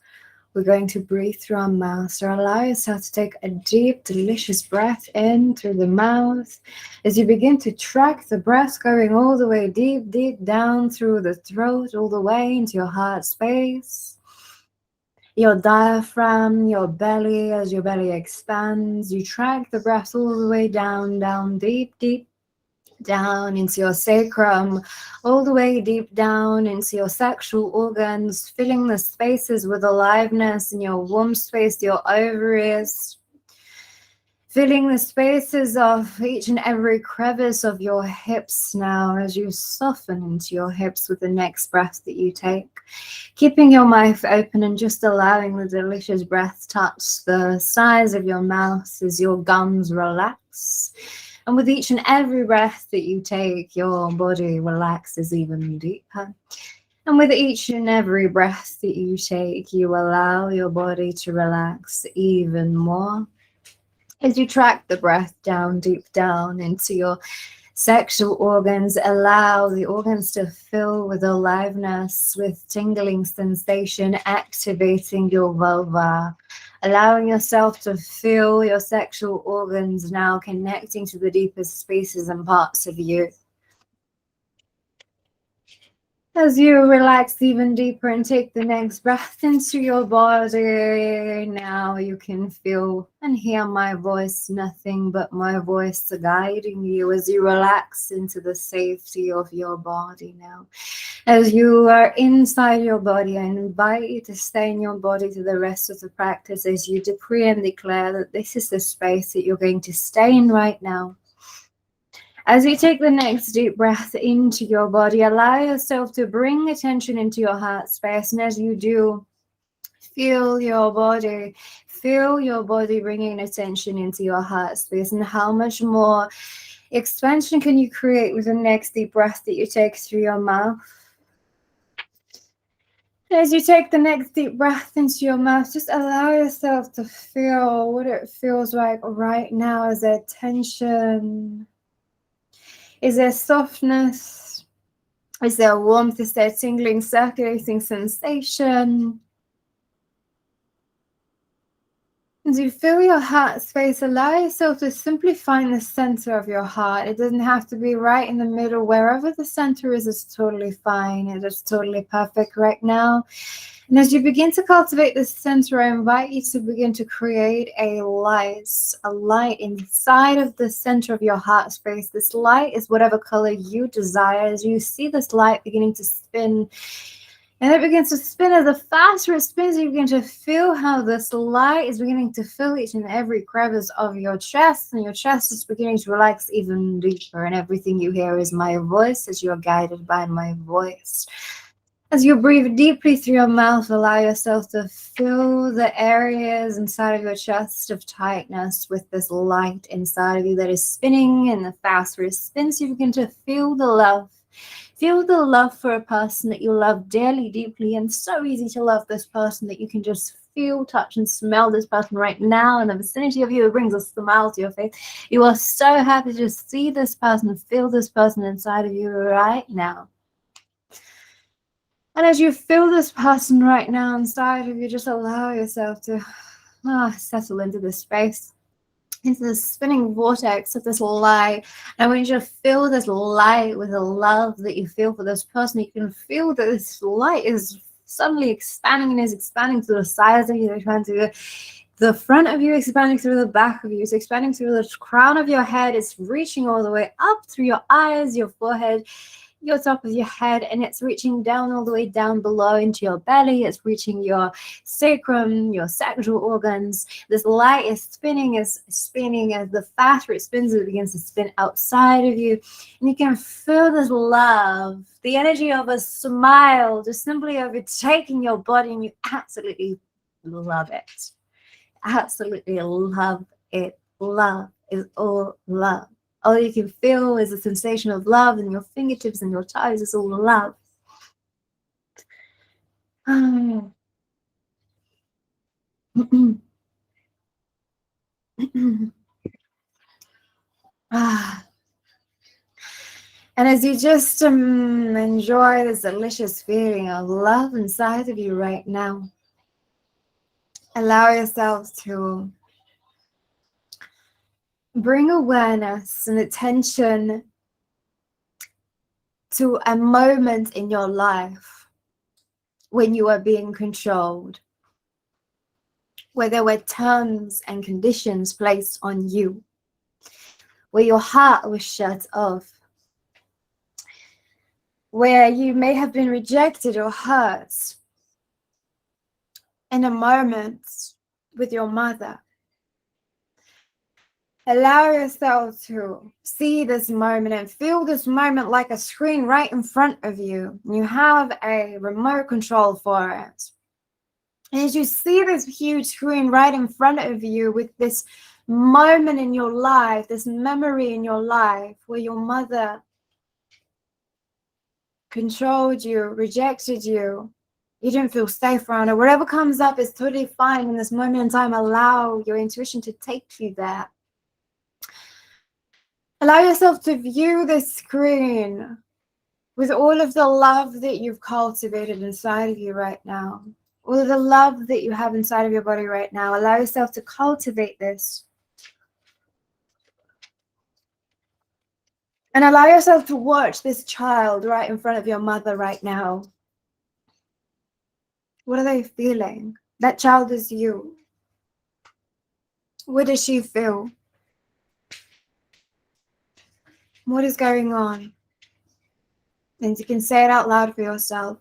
we're going to breathe through our mouth. So allow yourself to take a deep, delicious breath in through the mouth. As you begin to track the breath going all the way deep, deep down through the throat, all the way into your heart space. Your diaphragm, your belly, as your belly expands, you track the breath all the way down, down, deep, deep, down into your sacrum, all the way deep down into your sexual organs, filling the spaces with aliveness in your womb space, your ovaries, filling the spaces of each and every crevice of your hips now as you soften into your hips with the next breath that you take. Keeping your mouth open and just allowing the delicious breath touch the sides of your mouth as your gums relax. And with each and every breath that you take, your body relaxes even deeper. And with each and every breath that you take, you allow your body to relax even more. As you track the breath down, deep down into your sexual organs, allow the organs to fill with aliveness, with tingling sensation, activating your vulva, allowing yourself to feel your sexual organs now connecting to the deepest spaces and parts of you. As you relax even deeper and take the next breath into your body, now you can feel and hear my voice, nothing but my voice guiding you as you relax into the safety of your body now. As you are inside your body, I invite you to stay in your body to the rest of the practice as you decree and declare that this is the space that you're going to stay in right now. As you take the next deep breath into your body, allow yourself to bring attention into your heart space. And as you do, feel your body bringing attention into your heart space. And how much more expansion can you create with the next deep breath that you take through your mouth? As you take the next deep breath into your mouth, just allow yourself to feel what it feels like right now. Is there tension? Is there softness? Is there warmth? Is there tingling, circulating sensation? As you fill your heart space, allow yourself to simply find the center of your heart. It doesn't have to be right in the middle. Wherever the center is totally fine. It is totally perfect right now. And as you begin to cultivate this center, I invite you to begin to create a light inside of the center of your heart space. This light is whatever color you desire. As you see this light beginning to spin, and it begins to spin, as the faster it spins, you begin to feel how this light is beginning to fill each and every crevice of your chest, and your chest is beginning to relax even deeper, and everything you hear is my voice as you are guided by my voice. As you breathe deeply through your mouth, allow yourself to fill the areas inside of your chest of tightness with this light inside of you that is spinning, and the faster it spins, you begin to feel the love. Feel the love for a person that you love dearly, deeply, and so easy to love this person that you can just feel, touch, and smell this person right now in the vicinity of you. It brings a smile to your face. You are so happy to just see this person, feel this person inside of you right now. And as you feel this person right now inside of you, just allow yourself to settle into this space, into the spinning vortex of this light. And I want you to fill this light with the love that you feel for this person. You can feel that this light is suddenly expanding and is expanding to the sides of you, expanding to the front of you, expanding through the back of you. It's expanding through the crown of your head. It's reaching all the way up through your eyes, your forehead, your top of your head, and it's reaching down all the way down below into your belly. It's reaching your sacrum, your sexual organs. This light is spinning as the faster it spins, it begins to spin outside of you, and you can feel this love, the energy of a smile just simply overtaking your body, and you absolutely love it. Absolutely love it. Love is all love. All you can feel is a sensation of love in your fingertips and your toes. It's all love. And as you just enjoy this delicious feeling of love inside of you right now, allow yourself to bring awareness and attention to a moment in your life when you are being controlled, where there were terms and conditions placed on you, where your heart was shut off, where you may have been rejected or hurt in a moment with your mother. Allow yourself to see this moment and feel this moment like a screen right in front of you. You have a remote control for it. And as you see this huge screen right in front of you with this moment in your life, this memory in your life where your mother controlled you, rejected you, you didn't feel safe around her, whatever comes up is totally fine in this moment in time. Allow your intuition to take you there. Allow yourself to view this screen with all of the love that you've cultivated inside of you right now. All of the love that you have inside of your body right now. Allow yourself to cultivate this. And allow yourself to watch this child right in front of your mother right now. What are they feeling? That child is you. What does she feel? What is going on? And you can say it out loud for yourself.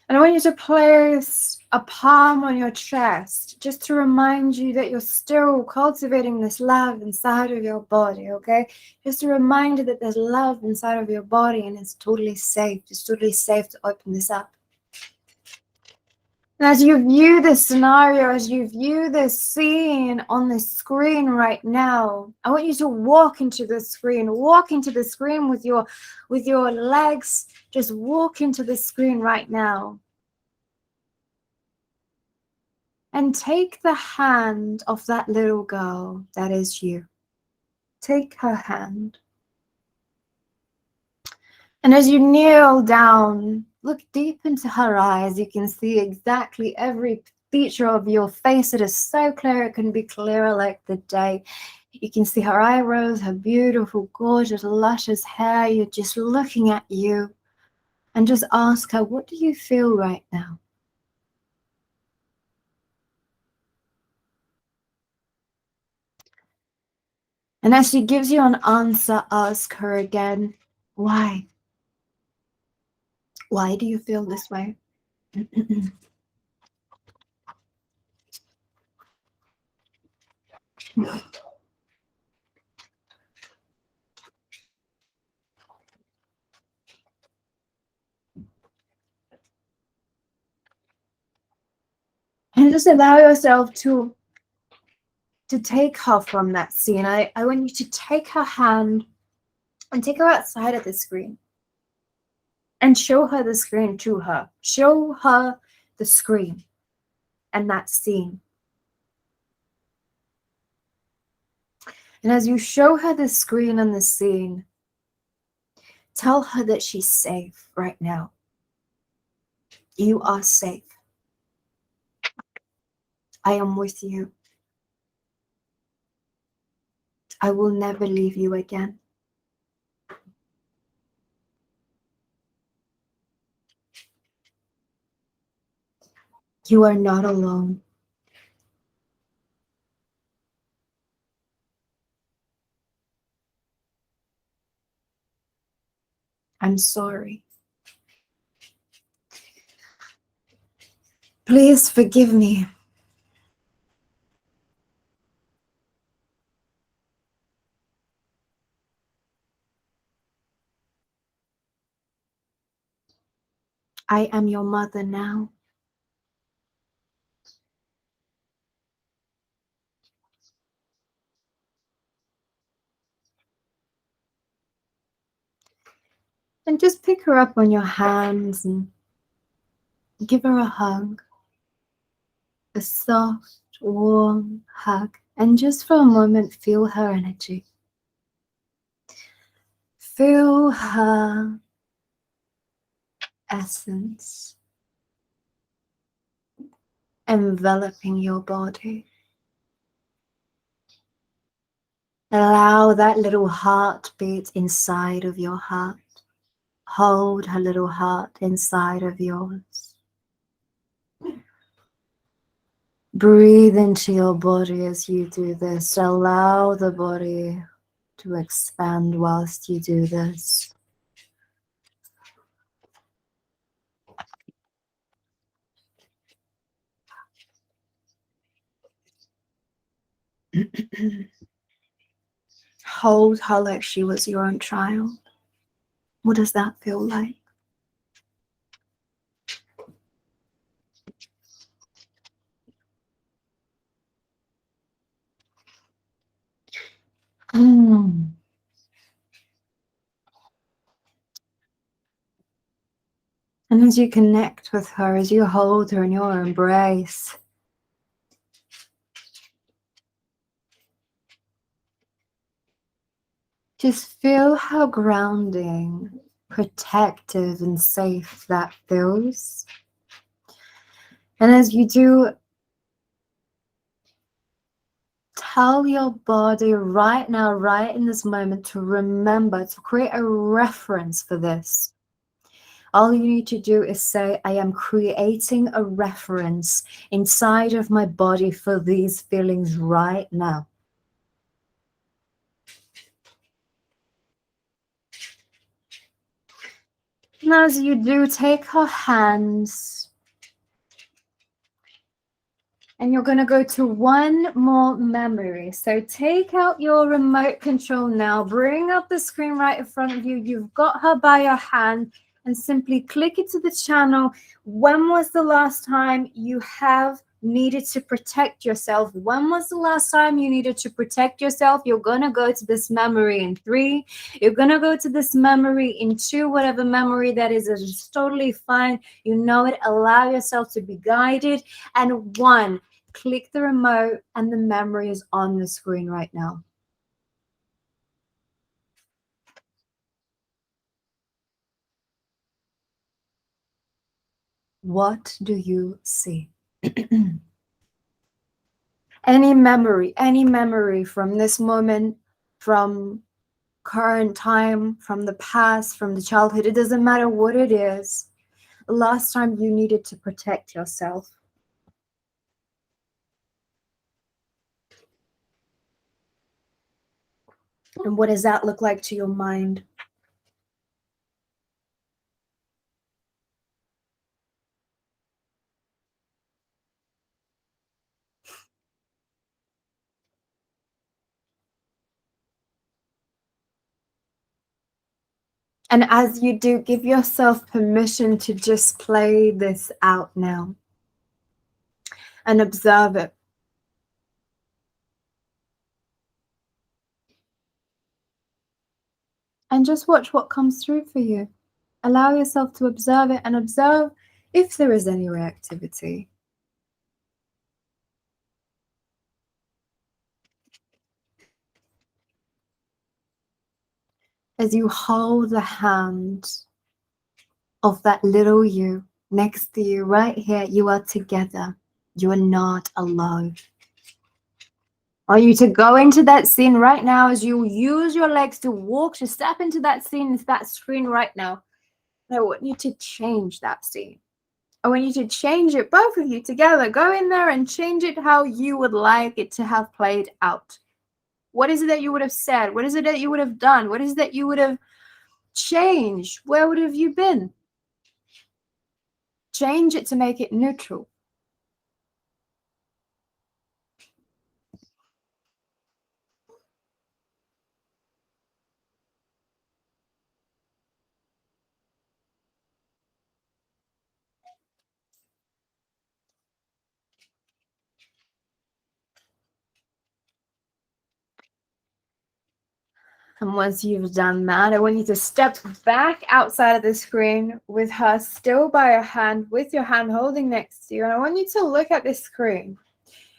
And I want you to place a palm on your chest just to remind you that you're still cultivating this love inside of your body, okay? Just a reminder that there's love inside of your body and it's totally safe. It's totally safe to open this up. And as you view this scenario, as you view this scene on the screen right now, I want you to walk into the screen with your legs. Just walk into the screen right now. And take the hand of that little girl that is you. Take her hand. And as you kneel down, look deep into her eyes. You can see exactly every feature of your face. It is so clear, it can be clearer like the day. You can see her eyebrows, her beautiful, gorgeous, luscious hair. You're just looking at you. And just ask her, what do you feel right now? And as she gives you an answer, ask her again, why? Why do you feel this way? And just allow yourself to take her from that scene. I want you to take her hand and take her outside of the screen and show her the screen to her. Show her the screen and that scene. And as you show her the screen and the scene, tell her that she's safe right now. You are safe. I am with you. I will never leave you again. You are not alone. I'm sorry. Please forgive me. I am your mother now. And just pick her up on your hands and give her a hug. A soft, warm hug. And just for a moment, feel her energy. Feel her essence enveloping your body. Allow that little heartbeat inside of your heart. Hold her little heart inside of yours. Breathe into your body as you do this. Allow the body to expand whilst you do this. Hold her like she was your own child. What does that feel like? And as you connect with her, as you hold her in your embrace, just feel how grounding, protective, and safe that feels. And as you do, tell your body right now, right in this moment, to remember, to create a reference for this. All you need to do is say, I am creating a reference inside of my body for these feelings right now. And as you do, take her hands and you're going to go to one more memory. So take out your remote control now, bring up the screen right in front of you. You've got her by your hand and simply click it to the channel. When was the last time you have needed to protect yourself? When was the last time you needed to protect yourself? You're going to go to this memory in 3. You're going to go to this memory in 2, whatever memory that is totally fine. You know it. Allow yourself to be guided. And 1. Click the remote and the memory is on the screen right now. What do you see? Any memory from this moment, from current time, from the past, from the childhood, it doesn't matter what it is. The last time you needed to protect yourself. And what does that look like to your mind? And as you do, give yourself permission to just play this out now and observe it. And just watch what comes through for you. Allow yourself to observe it and observe if there is any reactivity. As you hold the hand of that little you next to you right here, you are together. You are not alone. I want you to go into that scene right now as you use your legs to walk, to step into that scene, into that screen right now. And I want you to change that scene. I want you to change it, both of you together. Go in there and change it how you would like it to have played out. What is it that you would have said? What is it that you would have done? What is it that you would have changed? Where would have you been? Change it to make it neutral. And once you've done that, I want you to step back outside of the screen with her still by your hand, with your hand holding next to you. And I want you to look at this screen.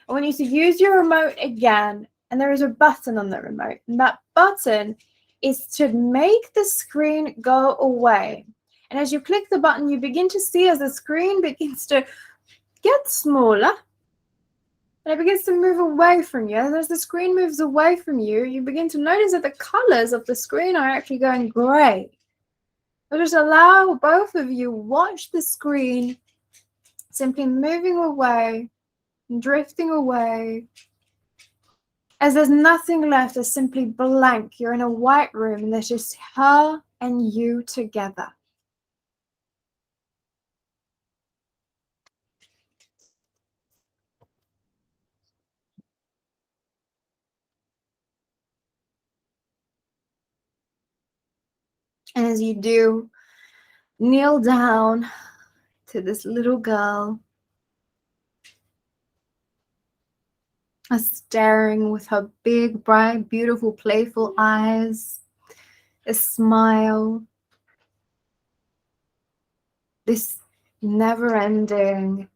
I want you to use your remote again. And there is a button on the remote. And that button is to make the screen go away. And as you click the button, you begin to see as the screen begins to get smaller. And it begins to move away from you. And as the screen moves away from you, you begin to notice that the colors of the screen are actually going gray. So just allow both of you watch the screen simply moving away and drifting away. As there's nothing left, there's simply blank. You're in a white room and there's just her and you together. And as you do, kneel down to this little girl, staring with her big, bright, beautiful, playful eyes, a smile, this never-ending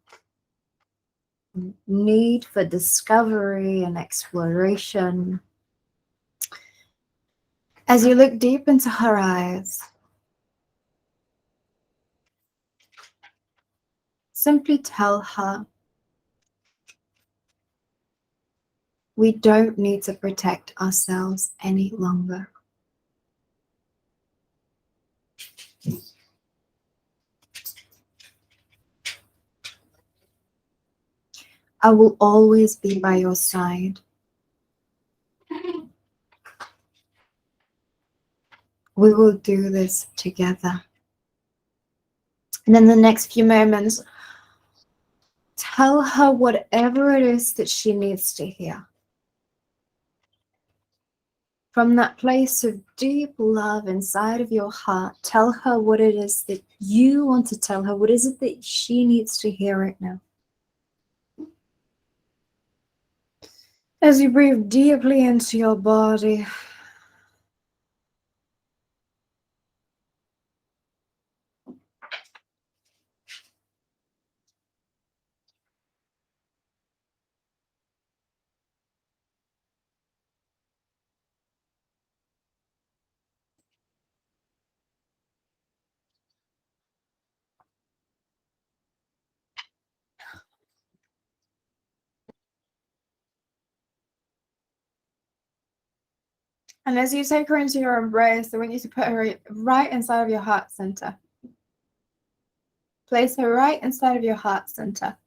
need for discovery and exploration. As you look deep into her eyes, simply tell her, we don't need to protect ourselves any longer. I will always be by your side. We will do this together. And in the next few moments, tell her whatever it is that she needs to hear. From that place of deep love inside of your heart, tell her what it is that you want to tell her. What is it that she needs to hear right now? As you breathe deeply into your body, And as you take her into your embrace, I want you to put her right inside of your heart center. Place her right inside of your heart center.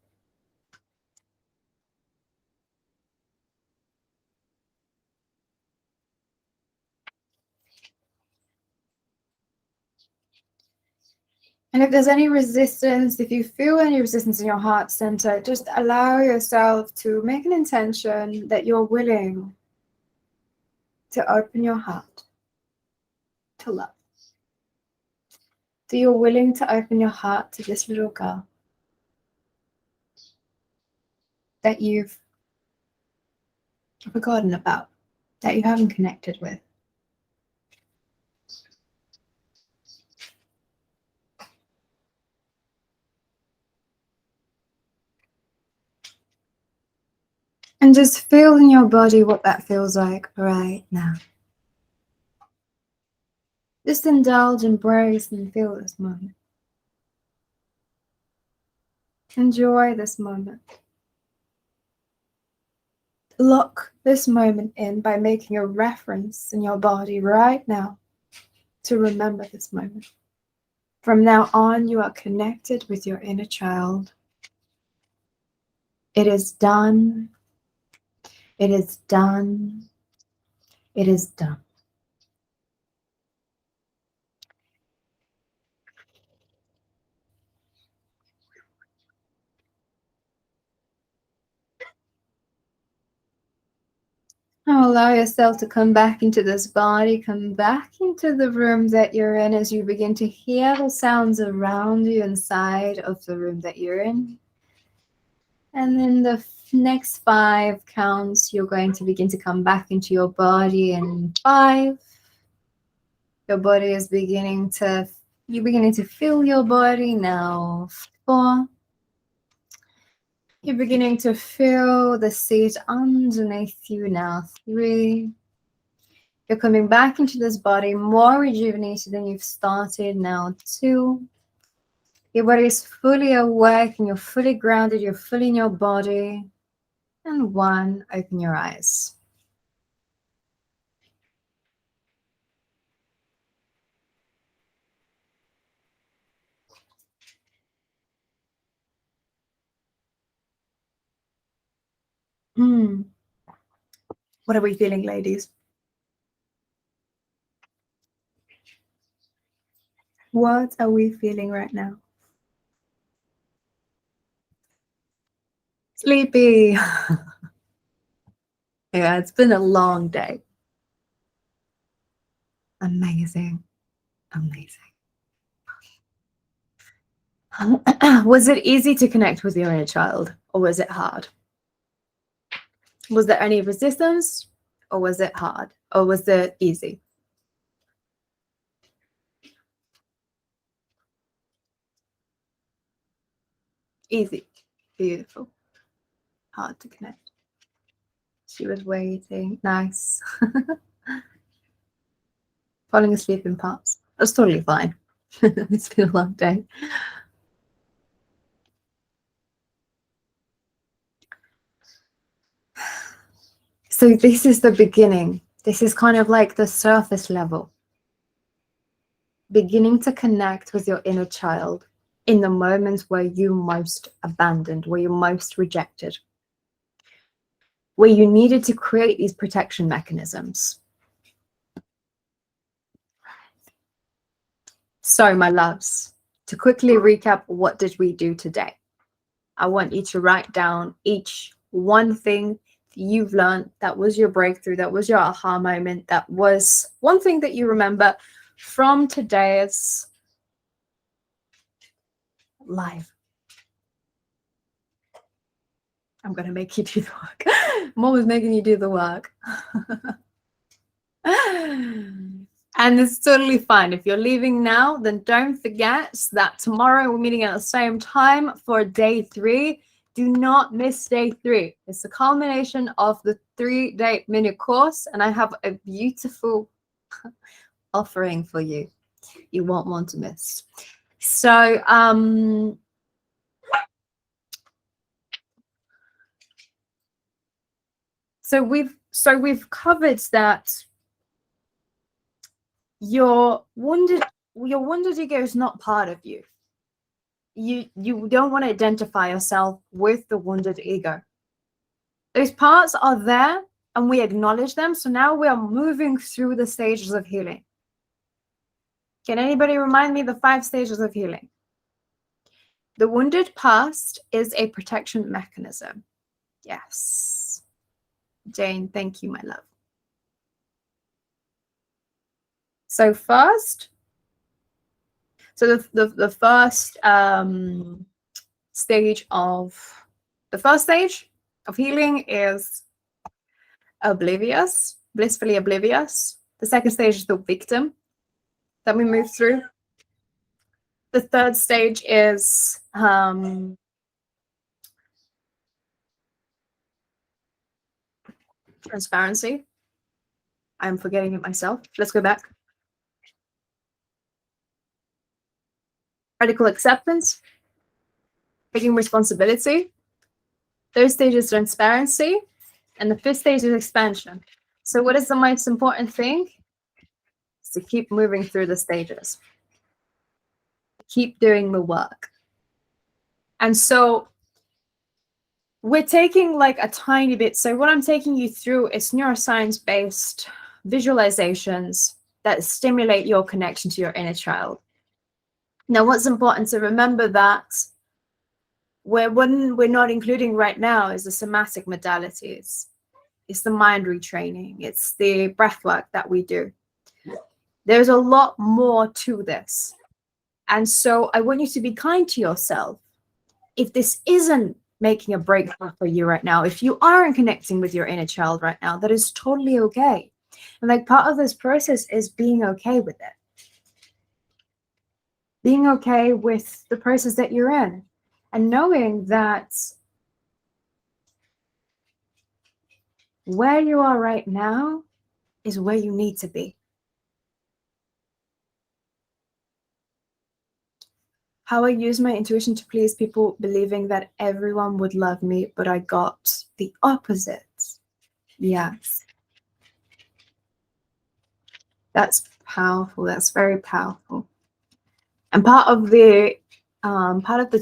And if there's any resistance, if you feel any resistance in your heart center, just allow yourself to make an intention that you're willing to open your heart to love. So you're willing to open your heart to this little girl that you've forgotten about, that you haven't connected with. And just feel in your body what that feels like right now. Just indulge, embrace, and feel this moment. Enjoy this moment. Lock this moment in by making a reference in your body right now to remember this moment. From now on, you are connected with your inner child. It is done. It is done. It is done. Now allow yourself to come back into this body, come back into the room that you're in as you begin to hear the sounds around you inside of the room that you're in. And in the next 5 counts, you're going to begin to come back into your body. In 5, your body is you're beginning to feel your body. Now 4, you're beginning to feel the seat underneath you. Now 3, you're coming back into this body more rejuvenated than you've started. Now 2, your body is fully awake and you're fully grounded, you're fully in your body. And 1, open your eyes. What are we feeling, ladies? What are we feeling right now? Sleepy. Yeah, it's been a long day. Amazing. Amazing. Was it easy to connect with your inner child, or was it hard? Was there any resistance, or was it hard, or was it easy? Easy. Beautiful. Hard to connect. She was waiting. Nice. Falling asleep in parts. That's totally fine. It's been a long day. So this is the beginning. This is kind of like the surface level. Beginning to connect with your inner child in the moments where you most abandoned, where you most rejected, where you needed to create these protection mechanisms. So, my loves, to quickly recap, what did we do today? I want you to write down each one thing you've learned that was your breakthrough, that was your aha moment, that was one thing that you remember from today's live. I'm going to make you do the work. I'm always making you do the work. And it's totally fine. If you're leaving now, then don't forget that tomorrow we're meeting at the same time for day 3. Do not miss day 3. It's the culmination of the 3-day mini course, and I have a beautiful offering for you. You won't want to miss. So, we've covered that your wounded ego is not part of you. You don't want to identify yourself with the wounded ego. Those parts are there and we acknowledge them. So now we are moving through the stages of healing. Can anybody remind me the 5 stages of healing? The wounded past is a protection mechanism. Yes. Jane, thank you, my love. So first, the first stage of healing is oblivious, blissfully oblivious. The second stage is the victim that we move through. The third stage is transparency. I'm forgetting it myself. Let's go back. Radical acceptance, taking responsibility. Third stage is transparency. And the 5th stage is expansion. So what is the most important thing? Is to keep moving through the stages. Keep doing the work. And so we're taking like a tiny bit. So what I'm taking you through is neuroscience-based visualizations that stimulate your connection to your inner child. Now, what's important to remember that what we're not including right now is the somatic modalities. It's the mind retraining. It's the breath work that we do. There's a lot more to this. And so I want you to be kind to yourself. If this isn't making a breakthrough for you right now, if you aren't connecting with your inner child right now, that is totally okay. And like part of this process is being okay with it. Being okay with the process that you're in and knowing that where you are right now is where you need to be. How I use my intuition to please people, believing that everyone would love me, but I got the opposite. Yes. That's powerful. That's very powerful. And part of the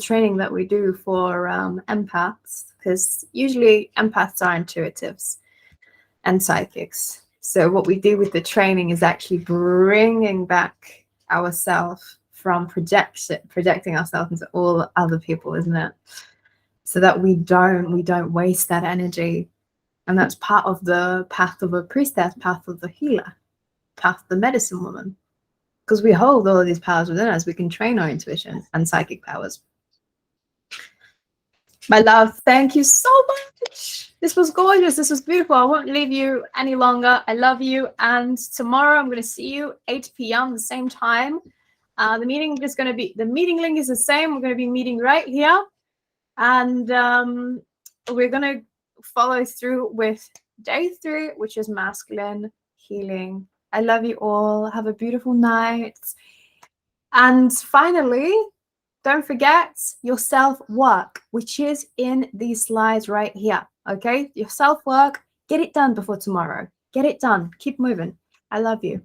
training that we do for empaths, because usually empaths are intuitives and psychics. So what we do with the training is actually bringing back ourselves from projecting ourselves into all other people, isn't it? So that we don't waste that energy. And that's part of the path of a priestess, path of the healer, path of the medicine woman. Because we hold all of these powers within us, we can train our intuition and psychic powers. My love, thank you so much. This was gorgeous. This was beautiful. I won't leave you any longer. I love you. And tomorrow I'm going to see you 8 p.m. the same time. The meeting link is the same. We're going to be meeting right here. And we're going to follow through with day 3, which is masculine healing. I love you all. Have a beautiful night. And finally, don't forget your self-work, which is in these slides right here. Okay? Your self-work, get it done before tomorrow. Get it done. Keep moving. I love you.